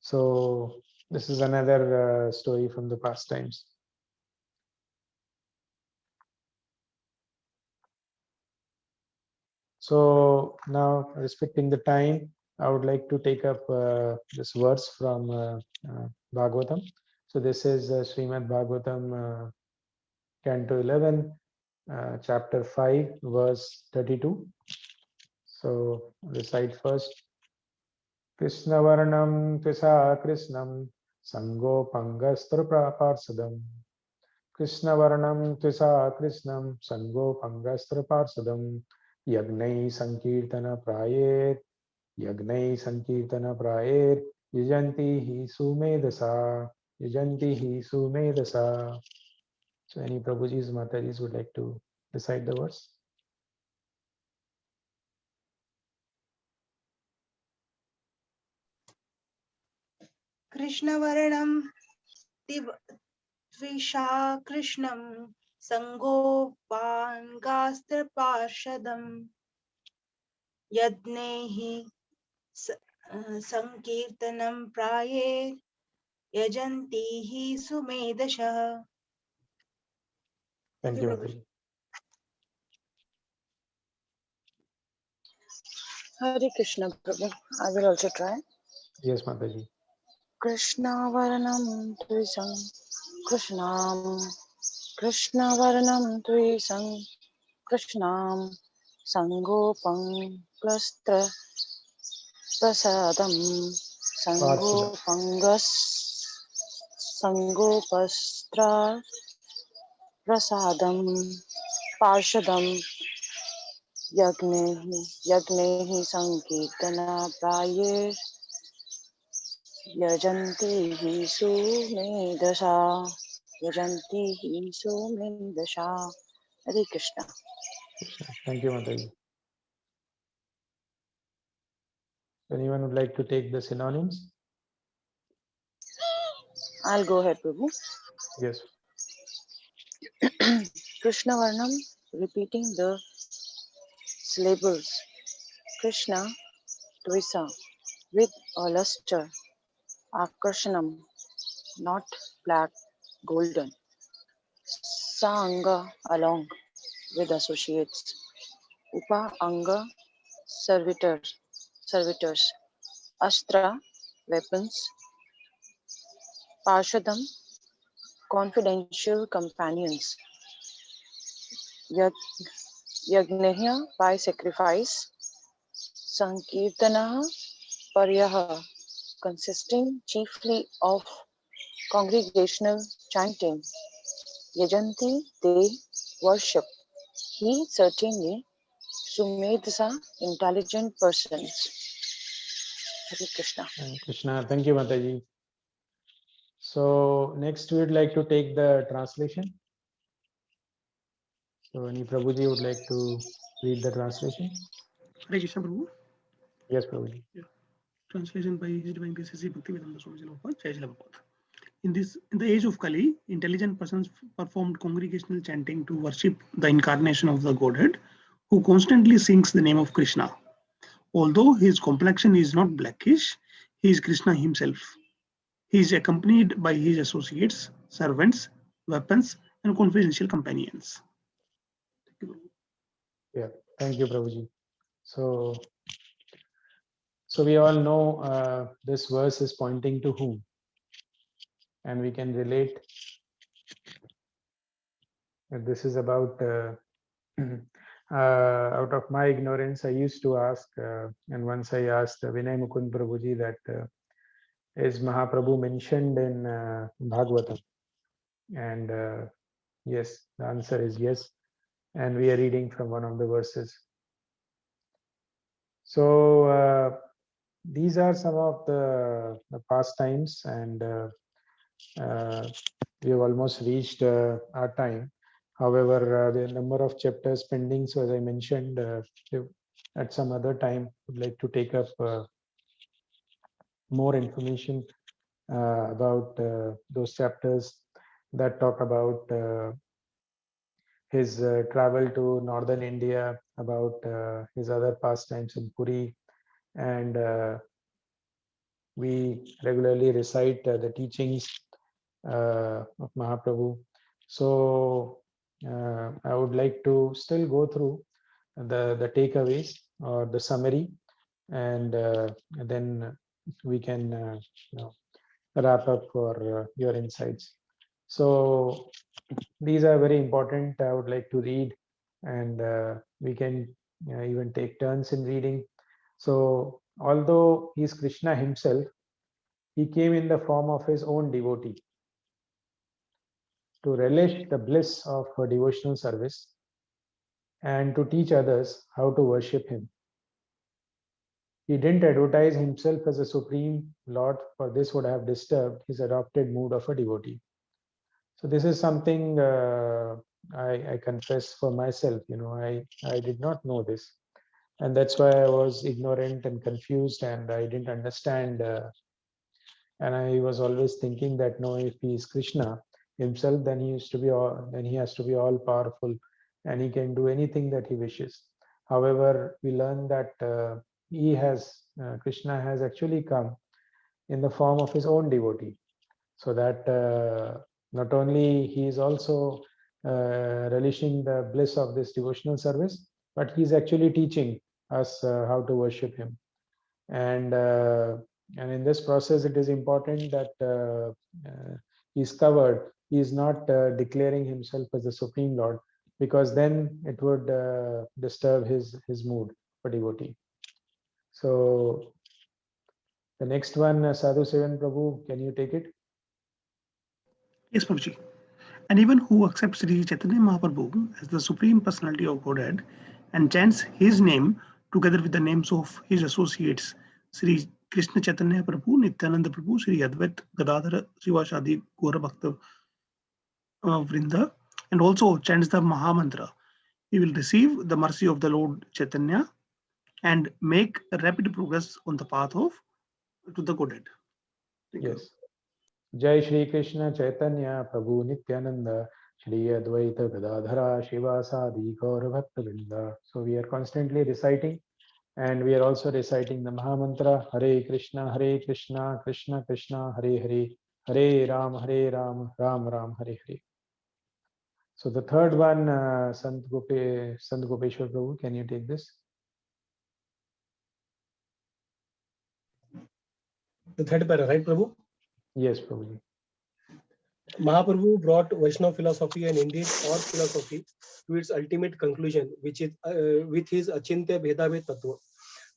So this is another story from the past times. So now, respecting the time, I would like to take up this verse from Bhagavatam. So this is Srimad Bhagavatam, Canto 11, Chapter 5, verse 32. So recite first. Krishna Varnam Tvisa Krishnam Sango Pangastra Parsadam. Krishna Varnam Tvisa Krishnam Sango Pangastra Parsadam. Yagnai Sankirtana Prayet Yagnai Sankirtana Prayet Yajanti Hi Sumedasa Yajanti Hi Sumedasa. So any Prabhujis, Matajis would like to recite the verse? कृष्णवर्णं द्विषा कृष्णं सङ्गोपाङ्गास्त्रपार्षदम् यज्ञैः सङ्कीर्तनं प्राये यजन्ति हि सुमेधसः. Thank you, Mataji. Hare Krishna, Prabhu. I will also try. Yes, Mataji. Krishna Varanam Trisam Krishnam Krishna Varanam Trisam Krishnam Sangopam Plastra Prasadam Sangopangas Sangopastra Prasadam Parshadam Yagnehi Sankirtana Prayer Yajanti hi sumedasa Yajanti hi sumedasa. Hare Krishna. Thank you, Mataji. Anyone would like to take the synonyms? I'll go ahead, Prabhu. Yes. Krishna Varnam, repeating the syllables. Krishna, Tvisa, with a luster. Akarshanam, not black, golden. Saanga, along, with associates. Upa Anga, servitors. Astra, weapons. Parshadam, confidential companions. Yajnaya, by sacrifice. Sankirtana, paryaha, consisting chiefly of congregational chanting. Yajanti, they worship. He certainly Sumedsa, intelligent persons. Hare Krishna. Krishna, thank you, Mataji. So next we would like to take the translation. So any Prabhuji would like to read the translation? Hare Krishna, Prabhu. Yes, Prabhuji. Yeah. Translation by His Divine Grace Sri Bhaktivedanta Swami Prabhupada, Jai Jai Prabhupada. In the age of Kali, intelligent persons performed congregational chanting to worship the incarnation of the Godhead, who constantly sings the name of Krishna. Although his complexion is not blackish, he is Krishna himself. He is accompanied by his associates, servants, weapons, and confidential companions. Yeah, thank you, Prabhuji. So we all know this verse is pointing to whom, and we can relate that this is about out of my ignorance, I used to ask, and once I asked Vinay Mukund Prabhuji that is Mahaprabhu mentioned in Bhagavatam? And yes, the answer is yes. And we are reading from one of the verses. So these are some of the pastimes, and we have almost reached our time. However, the number of chapters pending, so as I mentioned, at some other time, would like to take up more information about those chapters that talk about his travel to northern India, about his other pastimes in Puri, and we regularly recite the teachings of Mahaprabhu. So I would like to still go through the takeaways or the summary, and then we can wrap up for your insights. So these are very important. I would like to read, and we can even take turns in reading. So although he is Krishna himself, he came in the form of his own devotee to relish the bliss of a devotional service and to teach others how to worship him. He didn't advertise himself as a supreme lord, for this would have disturbed his adopted mood of a devotee. So this is something I confess for myself. I did not know this, and that's why I was ignorant and confused, and I didn't understand. And I was always thinking that no, if he is Krishna himself, then he has to be all powerful, and he can do anything that he wishes. However, we learn that Krishna has actually come in the form of his own devotee, so that not only he is also relishing the bliss of this devotional service, but he is actually teaching us how to worship him. And in this process, it is important that he's covered. He is not declaring himself as the Supreme Lord, because then it would disturb his mood for devotee. So the next one, Sadhu Sevan Prabhu, can you take it? Yes, Prabhuji. Anyone who accepts Sri Chaitanya Mahaprabhu as the Supreme Personality of Godhead and chants his name together with the names of his associates, Sri Krishna Chaitanya Prabhu, Nityananda Prabhu, Sri Advait Gadadhara Srivasadi Gaura Bhakta Vrinda, and also chants the Mahamantra, he will receive the mercy of the Lord Chaitanya and make rapid progress on the path to the Godhead. Thank you. Yes. Jai Shri Krishna Chaitanya Prabhu Nityananda Shri Advaita Gadadhara Shivasadi Gaura Bhakta Vrinda. So we are constantly reciting, and we are also reciting the Mahamantra Hare Krishna, Krishna Krishna, Hare Hare, Hare Ram, Ram Ram, Hare Hare. So the third one, Sant Gopeshwar Prabhu, can you take this? The third para, right, Prabhu? Yes, Prabhuji. Mahaprabhu brought Vaishnava philosophy and indeed our philosophy to its ultimate conclusion, which is with his Achintya Bhedabhed Tattva.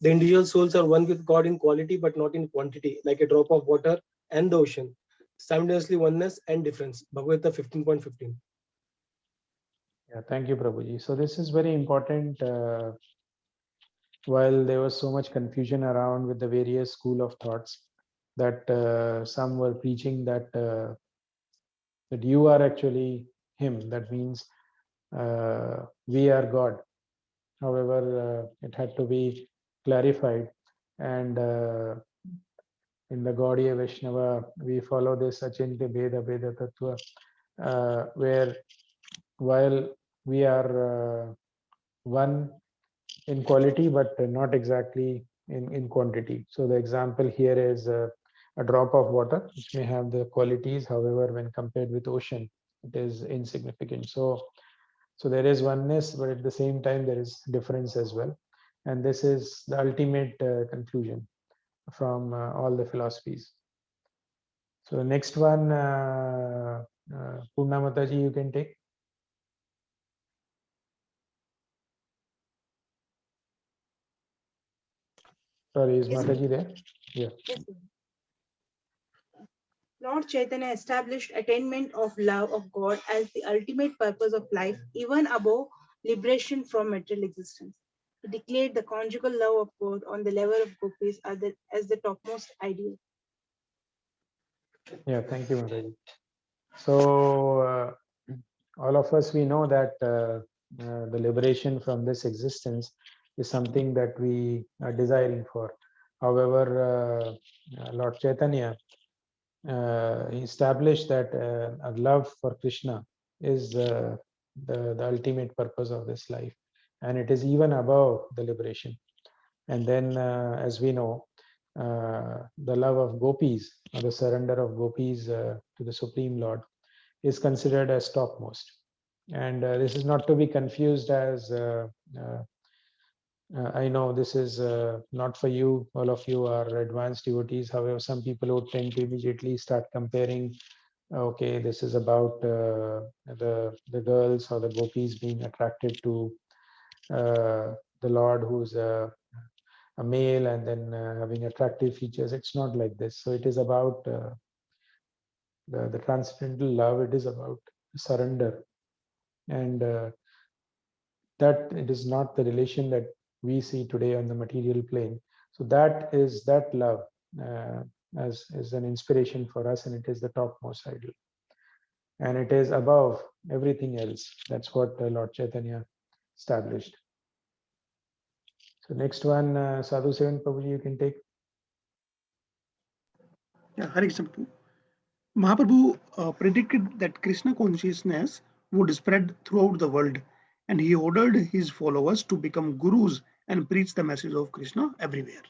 The individual souls are one with God in quality but not in quantity, like a drop of water and the ocean. Simultaneously oneness and difference. Bhagavad Gita 15.15. Yeah, thank you, Prabhuji. So this is very important. While there was so much confusion around with the various school of thoughts, that some were preaching that you are actually him. That means we are God. However, it had to be clarified, and in the Gaudiya Vaishnava, we follow this Achintya Bheda Tattva, where while we are one in quality, but not exactly in quantity. So the example here is a drop of water, which may have the qualities. However, when compared with ocean, it is insignificant. So there is oneness, but at the same time, there is difference as well. And this is the ultimate conclusion from all the philosophies. So the next one, Purna Mataji, you can take. Sorry, is Yes, Mataji there? Yeah. yes, sir. Lord Chaitanya established attainment of love of God as the ultimate purpose of life, even above liberation from material existence. He declared the conjugal love of God on the level of gopis as the topmost ideal. Yeah, thank you, Mataji. So all of us, we know that the liberation from this existence is something that we are desiring for. However, Lord Chaitanya established that a love for Krishna is the ultimate purpose of this life, and it is even above the liberation. And then, as we know, the love of gopis, or the surrender of gopis to the Supreme Lord, is considered as topmost. And this is not to be confused as I know this is not for you. All of you are advanced devotees. However, some people would tend to immediately start comparing. Okay, this is about the girls or the gopis being attracted to the Lord, who's a male, and then having attractive features. It's not like this. So it is about the transcendental love. It is about surrender, and that it is not the relation that we see today on the material plane. So that is that love as an inspiration for us, and it is the topmost ideal, and it is above everything else. That's what Lord Chaitanya established. So next one, Sadhu Seven Prabhuji, you can take. Yeah, Hare Krishna Prabhu. Mahaprabhu predicted that Krishna consciousness would spread throughout the world, and he ordered his followers to become gurus and preach the message of Krishna everywhere.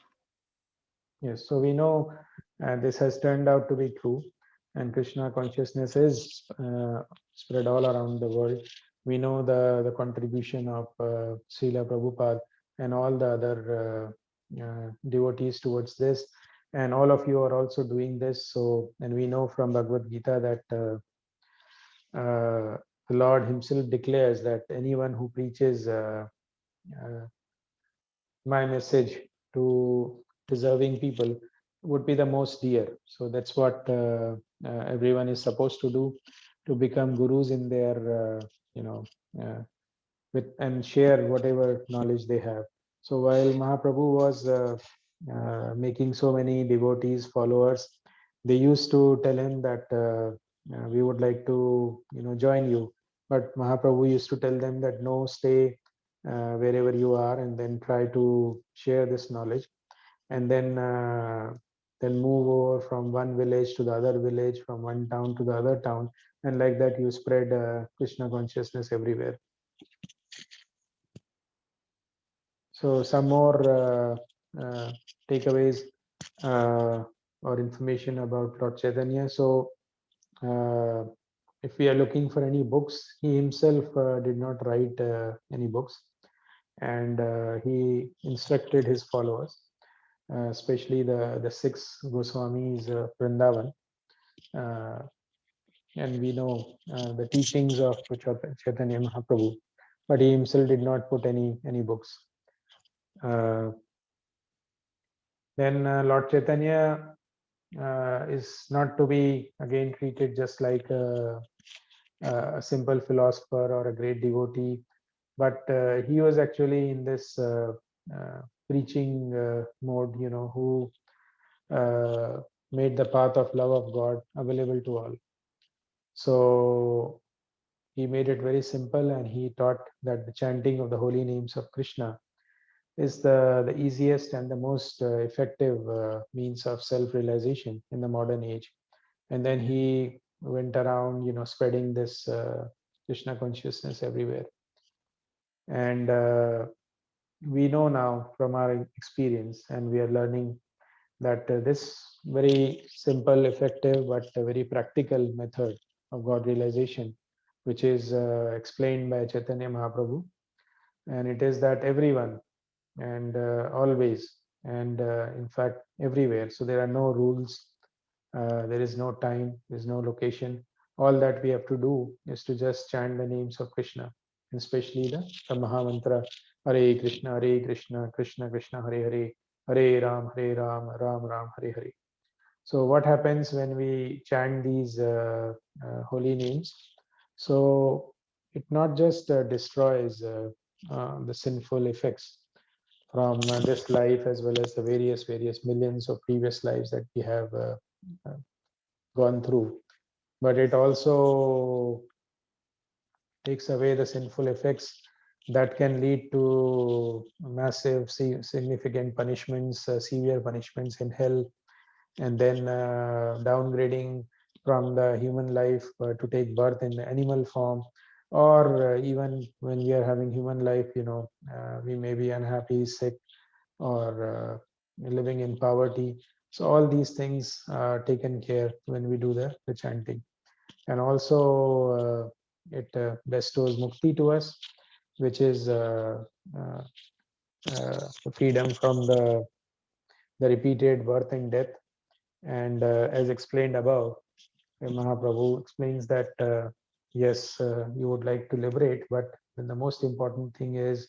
Yes, so we know this has turned out to be true, and Krishna consciousness is spread all around the world. We know the contribution of Srila Prabhupada and all the other devotees towards this, and all of you are also doing this. So, and we know from Bhagavad Gita that the Lord himself declares that anyone who preaches my message to deserving people would be the most dear. So that's what everyone is supposed to do, to become gurus in their with and share whatever knowledge they have. So while Mahaprabhu was making so many devotees, followers, they used to tell him that we would like to join you, but Mahaprabhu used to tell them that no, stay wherever you are, and then try to share this knowledge, and then move over from one village to the other village, from one town to the other town, and like that you spread Krishna consciousness everywhere. So some more takeaways or information about Lord Chaitanya. So if we are looking for any books, he himself did not write any books, and he instructed his followers, especially the six Goswamis of Vrindavan. And we know the teachings of Chaitanya Mahaprabhu, but he himself did not put any books. Then Lord Chaitanya is not to be again treated just like a simple philosopher or a great devotee, but he was actually in this preaching mode, who made the path of love of God available to all. So he made it very simple, and he taught that the chanting of the holy names of Krishna is the easiest and the most effective means of self-realization in the modern age. And then he went around, spreading this Krishna consciousness everywhere. And we know now from our experience, and we are learning that this very simple, effective, but very practical method of God realization, which is explained by Chaitanya Mahaprabhu, and it is that everyone and always, and in fact everywhere. So there are no rules, there is no time, there's no location. All that we have to do is to just chant the names of Krishna, especially the Maha Mantra, Hare Krishna, Krishna Krishna, Hare Hare, Ram, Ram Ram, Hare Hare. So what happens when we chant these holy names? So it not just destroys the sinful effects from this life, as well as the various millions of previous lives that we have uh, gone through, but it also takes away the sinful effects that can lead to massive significant punishments, severe punishments in hell, and then downgrading from the human life to take birth in the animal form, or even when we are having human life, we may be unhappy, sick, or living in poverty. So all these things are taken care when we do the chanting. And also it bestows mukti to us, which is freedom from the repeated birth and death. And as explained above, Mahaprabhu explains that yes, you would like to liberate, but then the most important thing is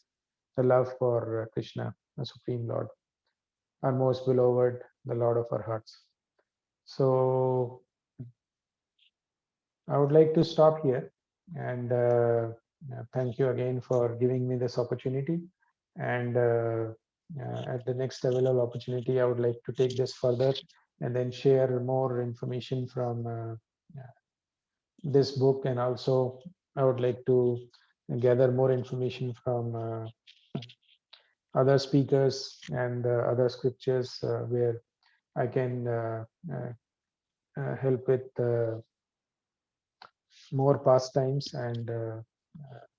the love for Krishna, the Supreme Lord, our most beloved, the Lord of our hearts. So I would like to stop here, and thank you again for giving me this opportunity. And at the next available opportunity, I would like to take this further and then share more information from this book. And also I would like to gather more information from other speakers and other scriptures where I can help with more pastimes and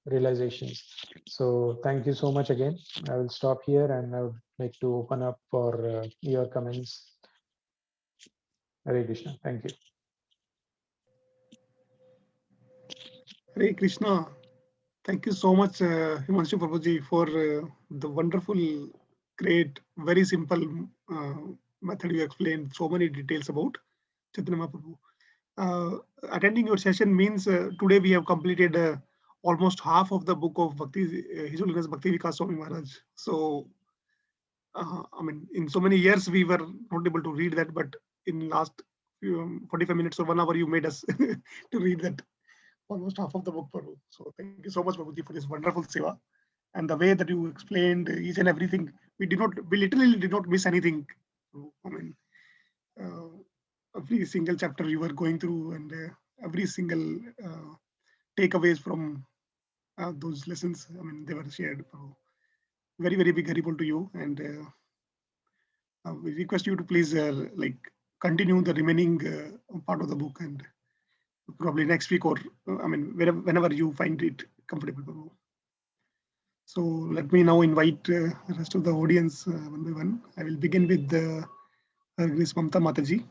realizations. So thank you so much again. I will stop here, and I would like to open up for your comments. Hare Krishna. Thank you. Hare Krishna. Thank you so much, Himanshu Prabhuji, for the wonderful, great, very simple method you explained so many details about Chaitanya Mahaprabhu. Attending your session means today we have completed almost half of the book of Bhakti, His Holiness Bhakti Vikas Swami Maharaj. So, I mean, in so many years we were not able to read that, but in last 45 minutes or 1 hour, you made us to read that almost half of the book, Prabhu. So thank you so much, Prabhuji, for this wonderful seva. And the way that you explained each and everything, we literally did not miss anything. I mean, every single chapter you were going through, and every single takeaways from those lessons, I mean, they were shared. Very, very big haribol to you. And we request you to please like continue the remaining part of the book, and probably next week, or I mean, whenever you find it comfortable. So let me now invite the rest of the audience one by one. I will begin with Her Grace Mamta Mataji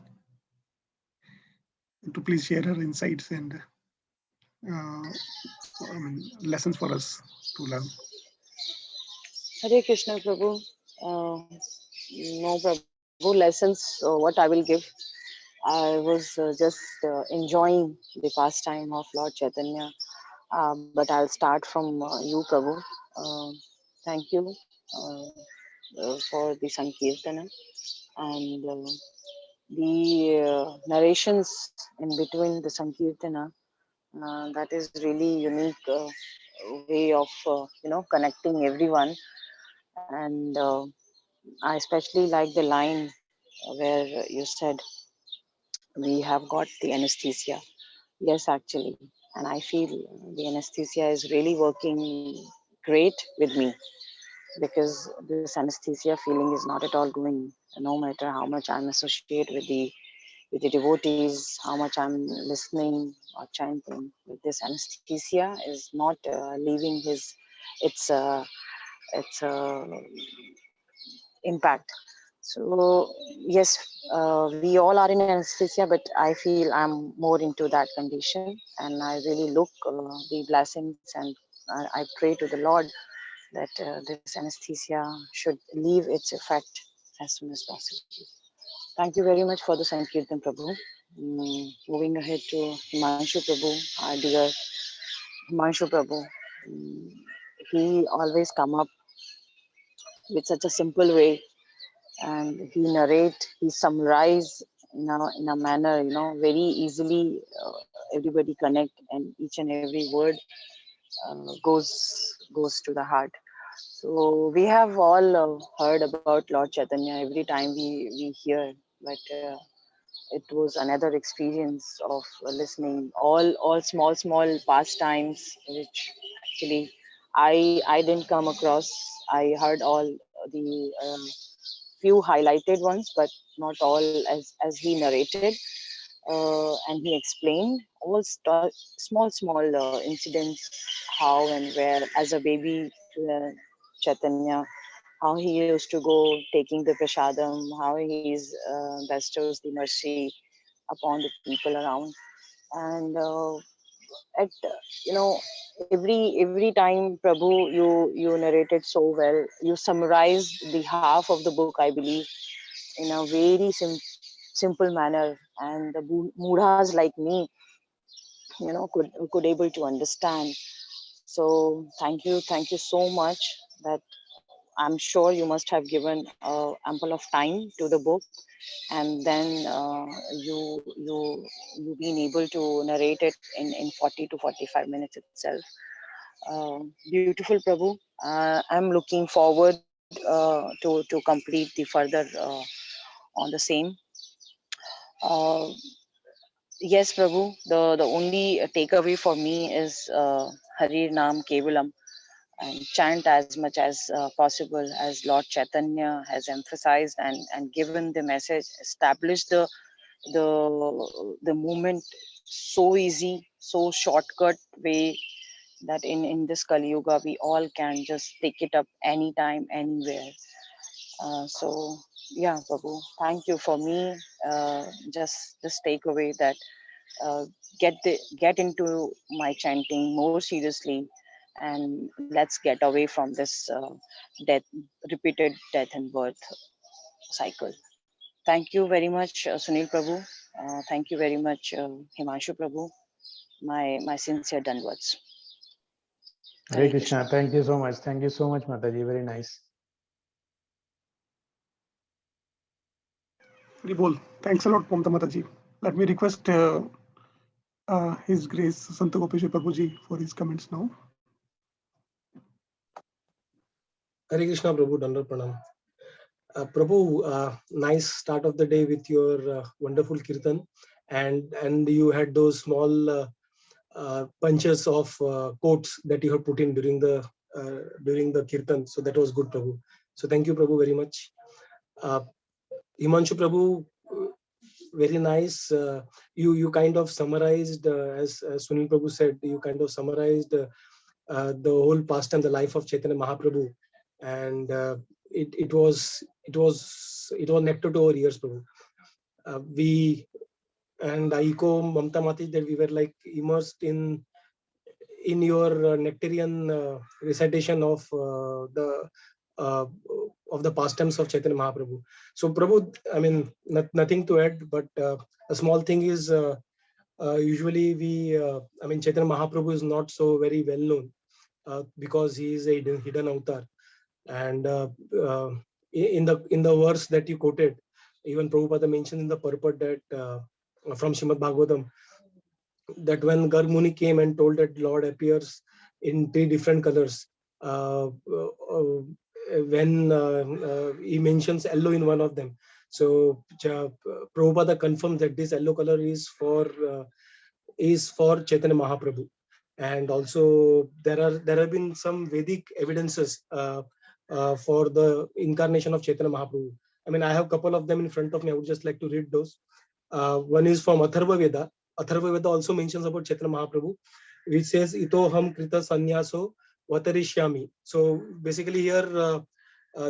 to please share her insights and I mean, lessons for us to learn. Hare Krishna, Prabhu. No, Prabhu, lessons, what I will give. I was just enjoying the pastime of Lord Chaitanya. But I'll start from you, Prabhu. Thank you for the Sankirtana and the narrations in between the Sankirtana. That is really unique way of connecting everyone. And I especially like the line where you said we have got the anesthesia. Yes, actually, and I feel the anesthesia is really working great with me, because this anesthesia feeling is not at all going, no matter how much I'm associated with the devotees, how much I'm listening or chanting. But this anesthesia is not leaving its impact. So yes, we all are in anesthesia, but I feel I'm more into that condition, and I really look the blessings, and I pray to the Lord that this anesthesia should leave its effect as soon as possible. Thank you very much for the Sankirtan, Prabhu. Moving ahead to Himanshu Prabhu, our dear Himanshu Prabhu. He always come up with such a simple way, and he summarize in a manner, very easily. Everybody connect, and each and every word goes to the heart. So we have all heard about Lord Chaitanya every time we hear, but it was another experience of listening all small pastimes, which actually I didn't come across. I heard all the few highlighted ones, but not all as he narrated. And he explained all small incidents, how and where as a baby Chaitanya, how he used to go taking the prasadam, how he bestows the mercy upon the people around. And at every time, Prabhu, you narrated so well. You summarized the half of the book, I believe, in a very simple manner, and the mudhas like me, could able to understand. So thank you so much. That I'm sure you must have given ample of time to the book, and then you been able to narrate it in 40 to 45 minutes itself. Beautiful, Prabhu. I'm looking forward to complete the further on the same. Uh, yes, Prabhu. The only takeaway for me is Harir Naam Kevalam, and chant as much as possible, as Lord Chaitanya has emphasized and given the message, establish the movement so easy, so shortcut way, that in this Kali Yuga we all can just pick it up anytime, anywhere. So yeah, Prabhu, thank you. For me, just this takeaway that uh, get into my chanting more seriously, and let's get away from this death repeated death and birth cycle. Thank you very much, Sunil Prabhu. Thank you very much, Himanshu Prabhu. My sincere danvats. Hare Krishna. Thank you so much. Thank you so much, Mataji. Very nice. Ribol. Thanks a lot, Pomta Mataji. Let me request His Grace Sant Gopeshwar Prabhuji for his comments now. Hare Krishna, Prabhu. Dandar Pranam. Prabhu, nice start of the day with your wonderful kirtan, and you had those small bunches of quotes that you have put in during the kirtan. So that was good, Prabhu. So thank you, Prabhu, very much. Himanshu Prabhu, very nice. You kind of summarized, as Sunil Prabhu said, you kind of summarized the whole past and the life of Chaitanya Mahaprabhu, and it was nectar to our ears, Prabhu. I echo Mamta Mati that we were like immersed in your nectarian recitation of the pastimes of Chaitanya Mahaprabhu. So Prabhu, I mean, nothing to add, but a small thing is usually Chaitanya Mahaprabhu is not so very well known because he is a hidden avatar, and in the verse that you quoted, even Prabhupada mentioned in the purport that from Srimad Bhagavatam, that when Garg Muni came and told that Lord appears in 3 different colors, when he mentions yellow in one of them. So Prabhupada confirms that this yellow color is for Chaitanya Mahaprabhu. And also there have been some Vedic evidences for the incarnation of Chaitanya Mahaprabhu. I mean, I have a couple of them in front of me. I would just like to read those. One is from Atharva Veda. Atharva Veda also mentions about Chaitanya Mahaprabhu, which says ito ham krita sanyaso vatarishyami. So basically here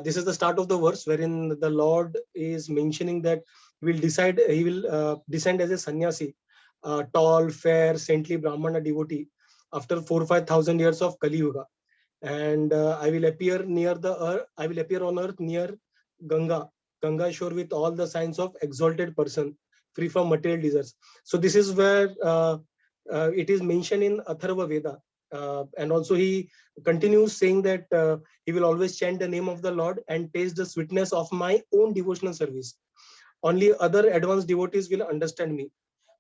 this is the start of the verse wherein the Lord is mentioning that he will descend as a sannyasi, tall, fair, saintly Brahmana devotee after 4,000-5,000 years of Kali Yuga, and I will appear on earth near Ganga shore with all the signs of exalted person, free from material desires. So this is where it is mentioned in Atharva Veda, And also he continues saying that he will always chant the name of the Lord and taste the sweetness of my own devotional service. Only other advanced devotees will understand me.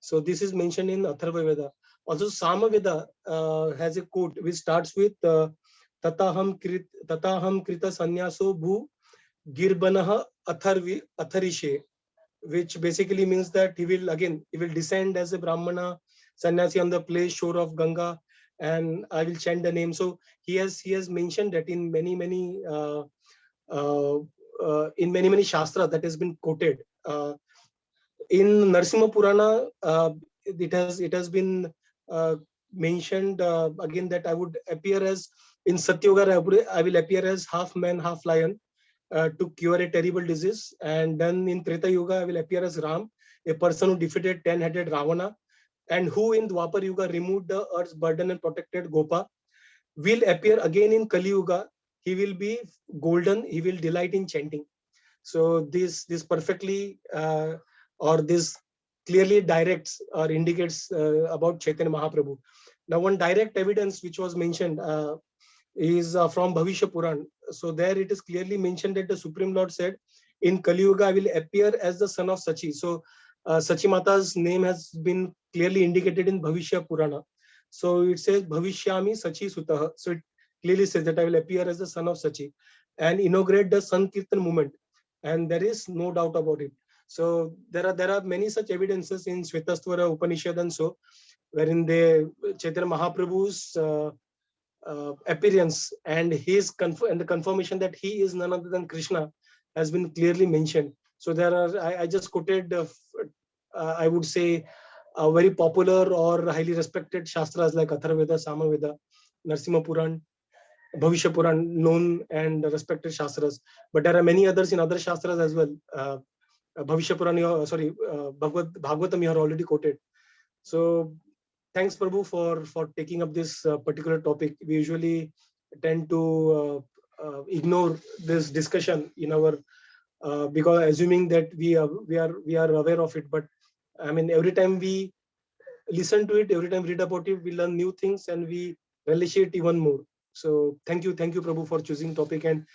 So this is mentioned in Atharva Veda. Also Samaveda has a quote which starts with Tataham krita sanyaso bhu girbanah atharishe, which basically means that he will descend as a Brahmana sannyasi on the place shore of Ganga, and I will chant the name. So he has mentioned that in many shastra that has been quoted. In Narsimha Purana, it has been mentioned again that I would appear as in Satyoga. I will appear as half man, half lion to cure a terrible disease. And then in Treta Yuga, I will appear as Ram, a person who defeated 10-headed Ravana, and who in Dwapar Yuga removed the earth's burden and protected Gopa. Will appear again in Kali Yuga. He will be golden. He will delight in chanting. So this perfectly or this clearly directs or indicates about Chaitanya Mahaprabhu. Now, one direct evidence which was mentioned is from Bhavishya Puran. So there it is clearly mentioned that the Supreme Lord said, in Kali Yuga I will appear as the son of Sachi. So Sachi Mata's name has been clearly indicated in Bhavishya Purana. So it says Bhavishyami Sachi Sutah. So it clearly says that I will appear as the son of Sachi and inaugurate the Sankirtan movement. And there is no doubt about it. So there are many such evidences in Shvetastvara Upanishad and so, wherein Chaitanya Mahaprabhu's appearance and the confirmation that he is none other than Krishna has been clearly mentioned. So there are, I just quoted, I would say, very popular or highly respected shastras like Atharvaveda, Samaveda, Narsimha Puran, Bhavishya Puran, known and respected shastras. But there are many others in other shastras as well. Bhavishya Puran, Bhagavatam you have already quoted. So thanks, Prabhu, for taking up this particular topic. We usually tend to ignore this discussion in our because assuming that we are aware of it. But I mean, every time we listen to it, every time we read about it, we learn new things and we relish it even more. So thank you, Prabhu, for choosing topic and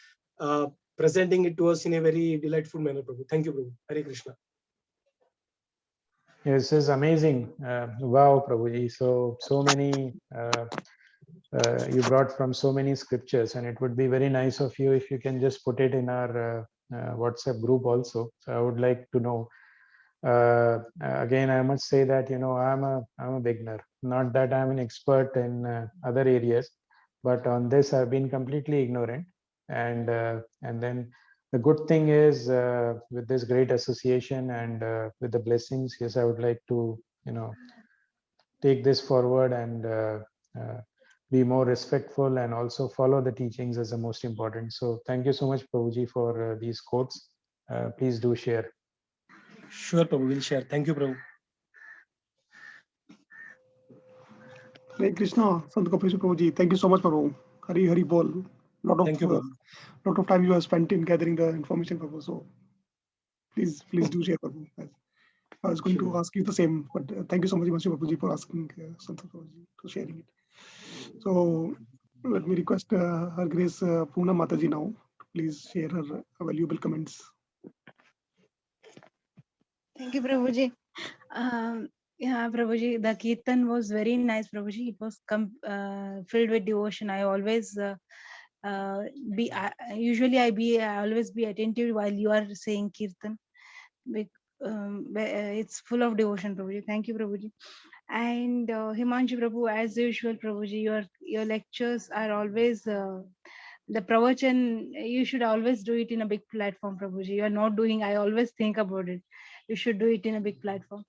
presenting it to us in a very delightful manner, Prabhu. Thank you, Prabhu. Hare Krishna. Yes, this is amazing. Wow, Prabhuji. So many you brought from so many scriptures, and it would be very nice of you if you can just put it in our WhatsApp group also. So I would like to know. Again, I must say that I'm a beginner. Not that I'm an expert in other areas, but on this I've been completely ignorant. And then the good thing is with this great association and with the blessings, yes, I would like to take this forward and be more respectful and also follow the teachings as the most important. So thank you so much, Prabhuji, for these quotes. Please do share. Sure, Prabhu, we'll share. Thank you, Prabhu. Hare Krishna, Sant Kapileshwar Prabhuji. Thank you so much, Prabhu. Hari Hari Bol. Thank you, Prabhu. Lot of time you have spent in gathering the information, Prabhu. So please do share, Prabhu. I was going to ask you the same, but thank you so much, Prabhuji, for asking Sant Prabhuji to sharing it. So let me request Her Grace Poona Mataji now to please share her valuable comments. Thank you, Prabhuji. Yeah, Prabhuji, the Kirtan was very nice, Prabhuji. It was filled with devotion. I always I always be attentive while you are saying Kirtan. It's full of devotion, Prabhuji. Thank you, Prabhuji. And Himanshu Prabhu, as usual, Prabhuji, your lectures are always the pravachan. You should always do it in a big platform, Prabhuji. You are not doing. I always think about it. You should do it in a big platform.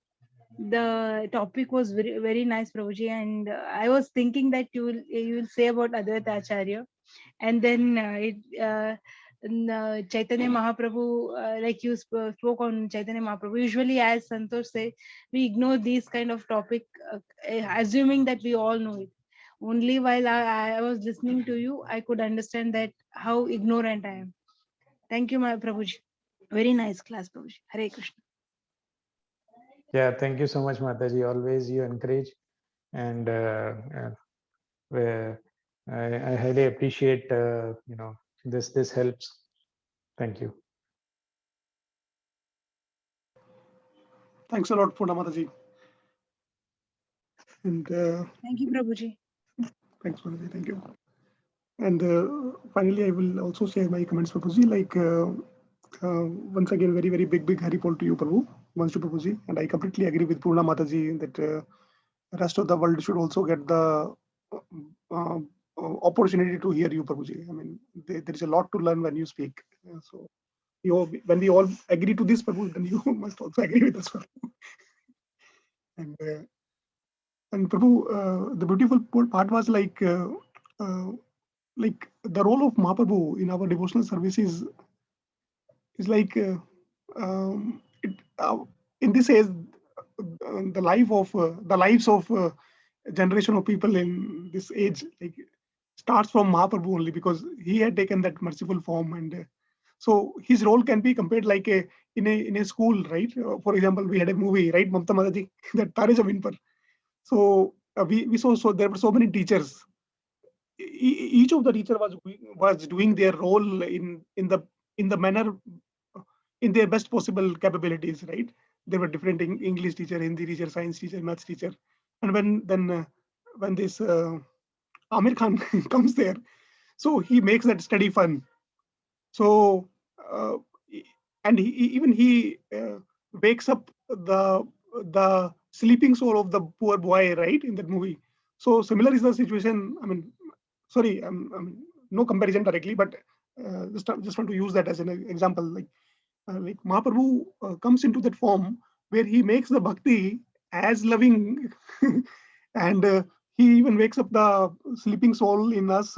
The topic was very, very nice, Prabhuji, and I was thinking that you will say about Advaita Acharya, and then Chaitanya Mahaprabhu, like you spoke on Chaitanya Mahaprabhu. Usually, as Santosh said, we ignore these kind of topic, assuming that we all know it. Only while I was listening to you, I could understand that how ignorant I am. Thank you, my Prabhuji. Very nice class, Prabhuji. Hare Krishna. Yeah, thank you so much, Mataji. Always you encourage, and where I highly appreciate, this helps. Thank you. Thanks a lot, Purna Mataji. And Thank you, Prabhuji. thanks, Mataji. Thank you. And finally, I will also share my comments, Prabhuji. Like once again, very, very big Hari Bol to you, Prabhu. Once to Prabhuji. And I completely agree with Purna Mataji that the rest of the world should also get the opportunity to hear you, Prabhuji. I mean, there is a lot to learn when you speak. So when we all agree to this, Prabhu, then you must also agree with us, Prabhu. And Prabhu, the beautiful part was like the role of Mahaprabhu in our devotional services is like in this age, the lives of a generation of people in this age like starts from Mahaprabhu only, because he had taken that merciful form, and so his role can be compared like in a school, right? For example, we had a movie, right, Mamta Mataji, that Tare Zameen Par. So we saw, so there were so many teachers. Each of the teacher was doing their role in the manner, in their best possible capabilities, right? There were different English teacher, Hindi teacher, science teacher, maths teacher, and when this Amir Khan comes there, so he makes that study fun. So uh, and he wakes up the sleeping soul of the poor boy, right, in that movie. So similar is the situation. I mean, sorry, no comparison directly, but just want to use that as an example. Like Mahaprabhu comes into that form where he makes the bhakti as loving, and he even wakes up the sleeping soul in us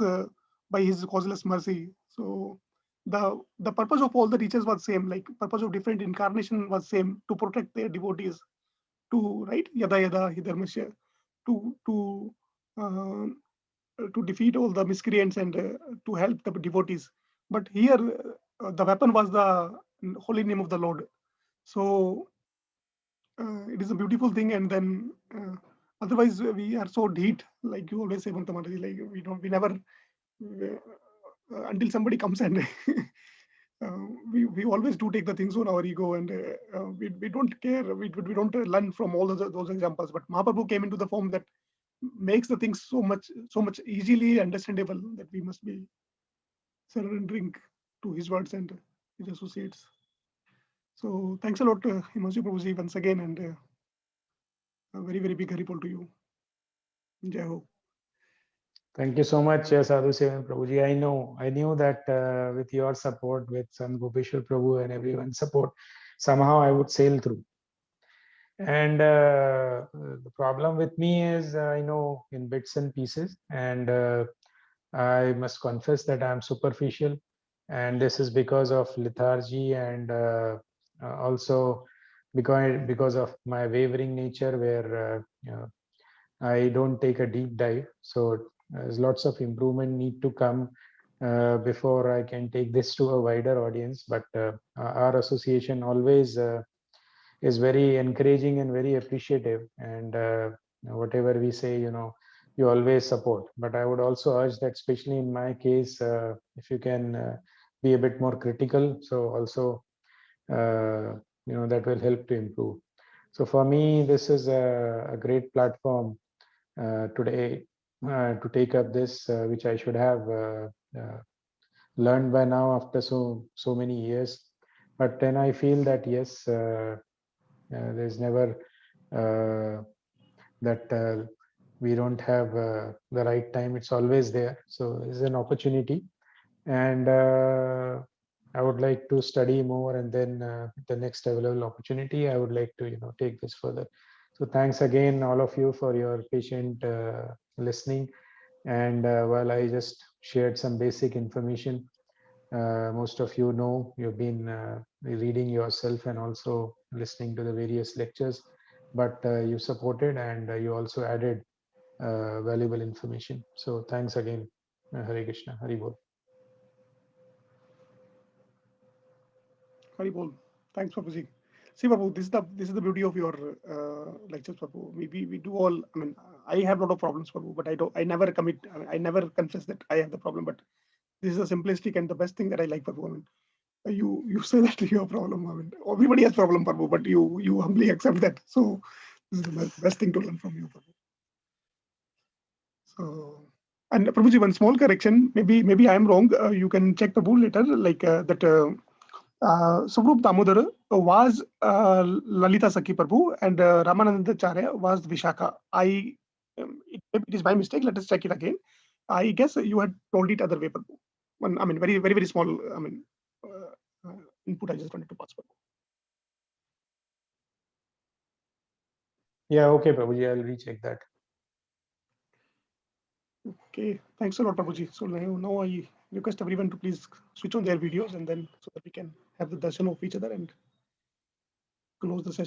by his causeless mercy. So the purpose of all the teachers was same. Like purpose of different incarnation was same, to protect their devotees, to right yada yada hidharmasya, to uh, to defeat all the miscreants and to help the devotees. But here, the weapon was the holy name of the Lord. So it is a beautiful thing. And then otherwise, we are so deed, like you always say, Mantamataji, like we never, until somebody comes and we always do take the things on our ego, and we don't care. We don't learn from all those examples. But Mahaprabhu came into the form that makes the things so much easily understandable, that we must be surrendering to his words and his associates. So thanks a lot, Himanshu Prabhuji, once again, and a very, very big Haripol to you. Jai Ho. Thank you so much, Sadhu Sevan Prabhuji. I knew that with your support, with some Gopeshwar Prabhu and everyone's support, somehow I would sail through. And the problem with me is, I know in bits and pieces, and I must confess that I'm superficial, and this is because of lethargy, and also because of my wavering nature, where I don't take a deep dive. So there's lots of improvement need to come before I can take this to a wider audience. But our association always is very encouraging and very appreciative. And whatever we say, you always support. But I would also urge that, especially in my case, if you can be a bit more critical, so also that will help to improve. So for me, this is a great platform today to take up this, which I should have learned by now after so many years. But then I feel that yes, there's never that we don't have the right time. It's always there. So it's an opportunity, and I would like to study more, and then the next available opportunity, I would like to take this further. So thanks again, all of you, for your patient listening. And while I just shared some basic information, most of you know, you've been reading yourself and also listening to the various lectures, but you supported, and you also added valuable information. So thanks again. Hare Krishna, Hari Bol. Haripol. Thanks, Prabhuji. See, Prabhu, this is the beauty of your lectures, Prabhu. We do all. I mean, I have a lot of problems, Prabhu, but I never commit. I never confess that I have the problem. But this is the simplistic and the best thing that I like, Prabhu. I mean, you say that you have a problem. I mean, everybody has problem, Prabhu, but you humbly accept that. So this is the best thing to learn from you, Prabhu. So, and Prabhuji, one small correction. Maybe I am wrong. You can check Prabhu later, like that. Subrup Damodar was Lalita Sakhi Prabhu and Ramanandacharya was Vishaka. It is my mistake. Let us check it again. I guess you had told it other way, Prabhu. I mean, very small. I mean, input. I just wanted to pass. Prabhu. Yeah, okay, Prabhuji, I'll recheck that. Okay, thanks a lot, Prabhuji. So now I request everyone to please switch on their videos and then so that we can have the darshan of each other and close the session.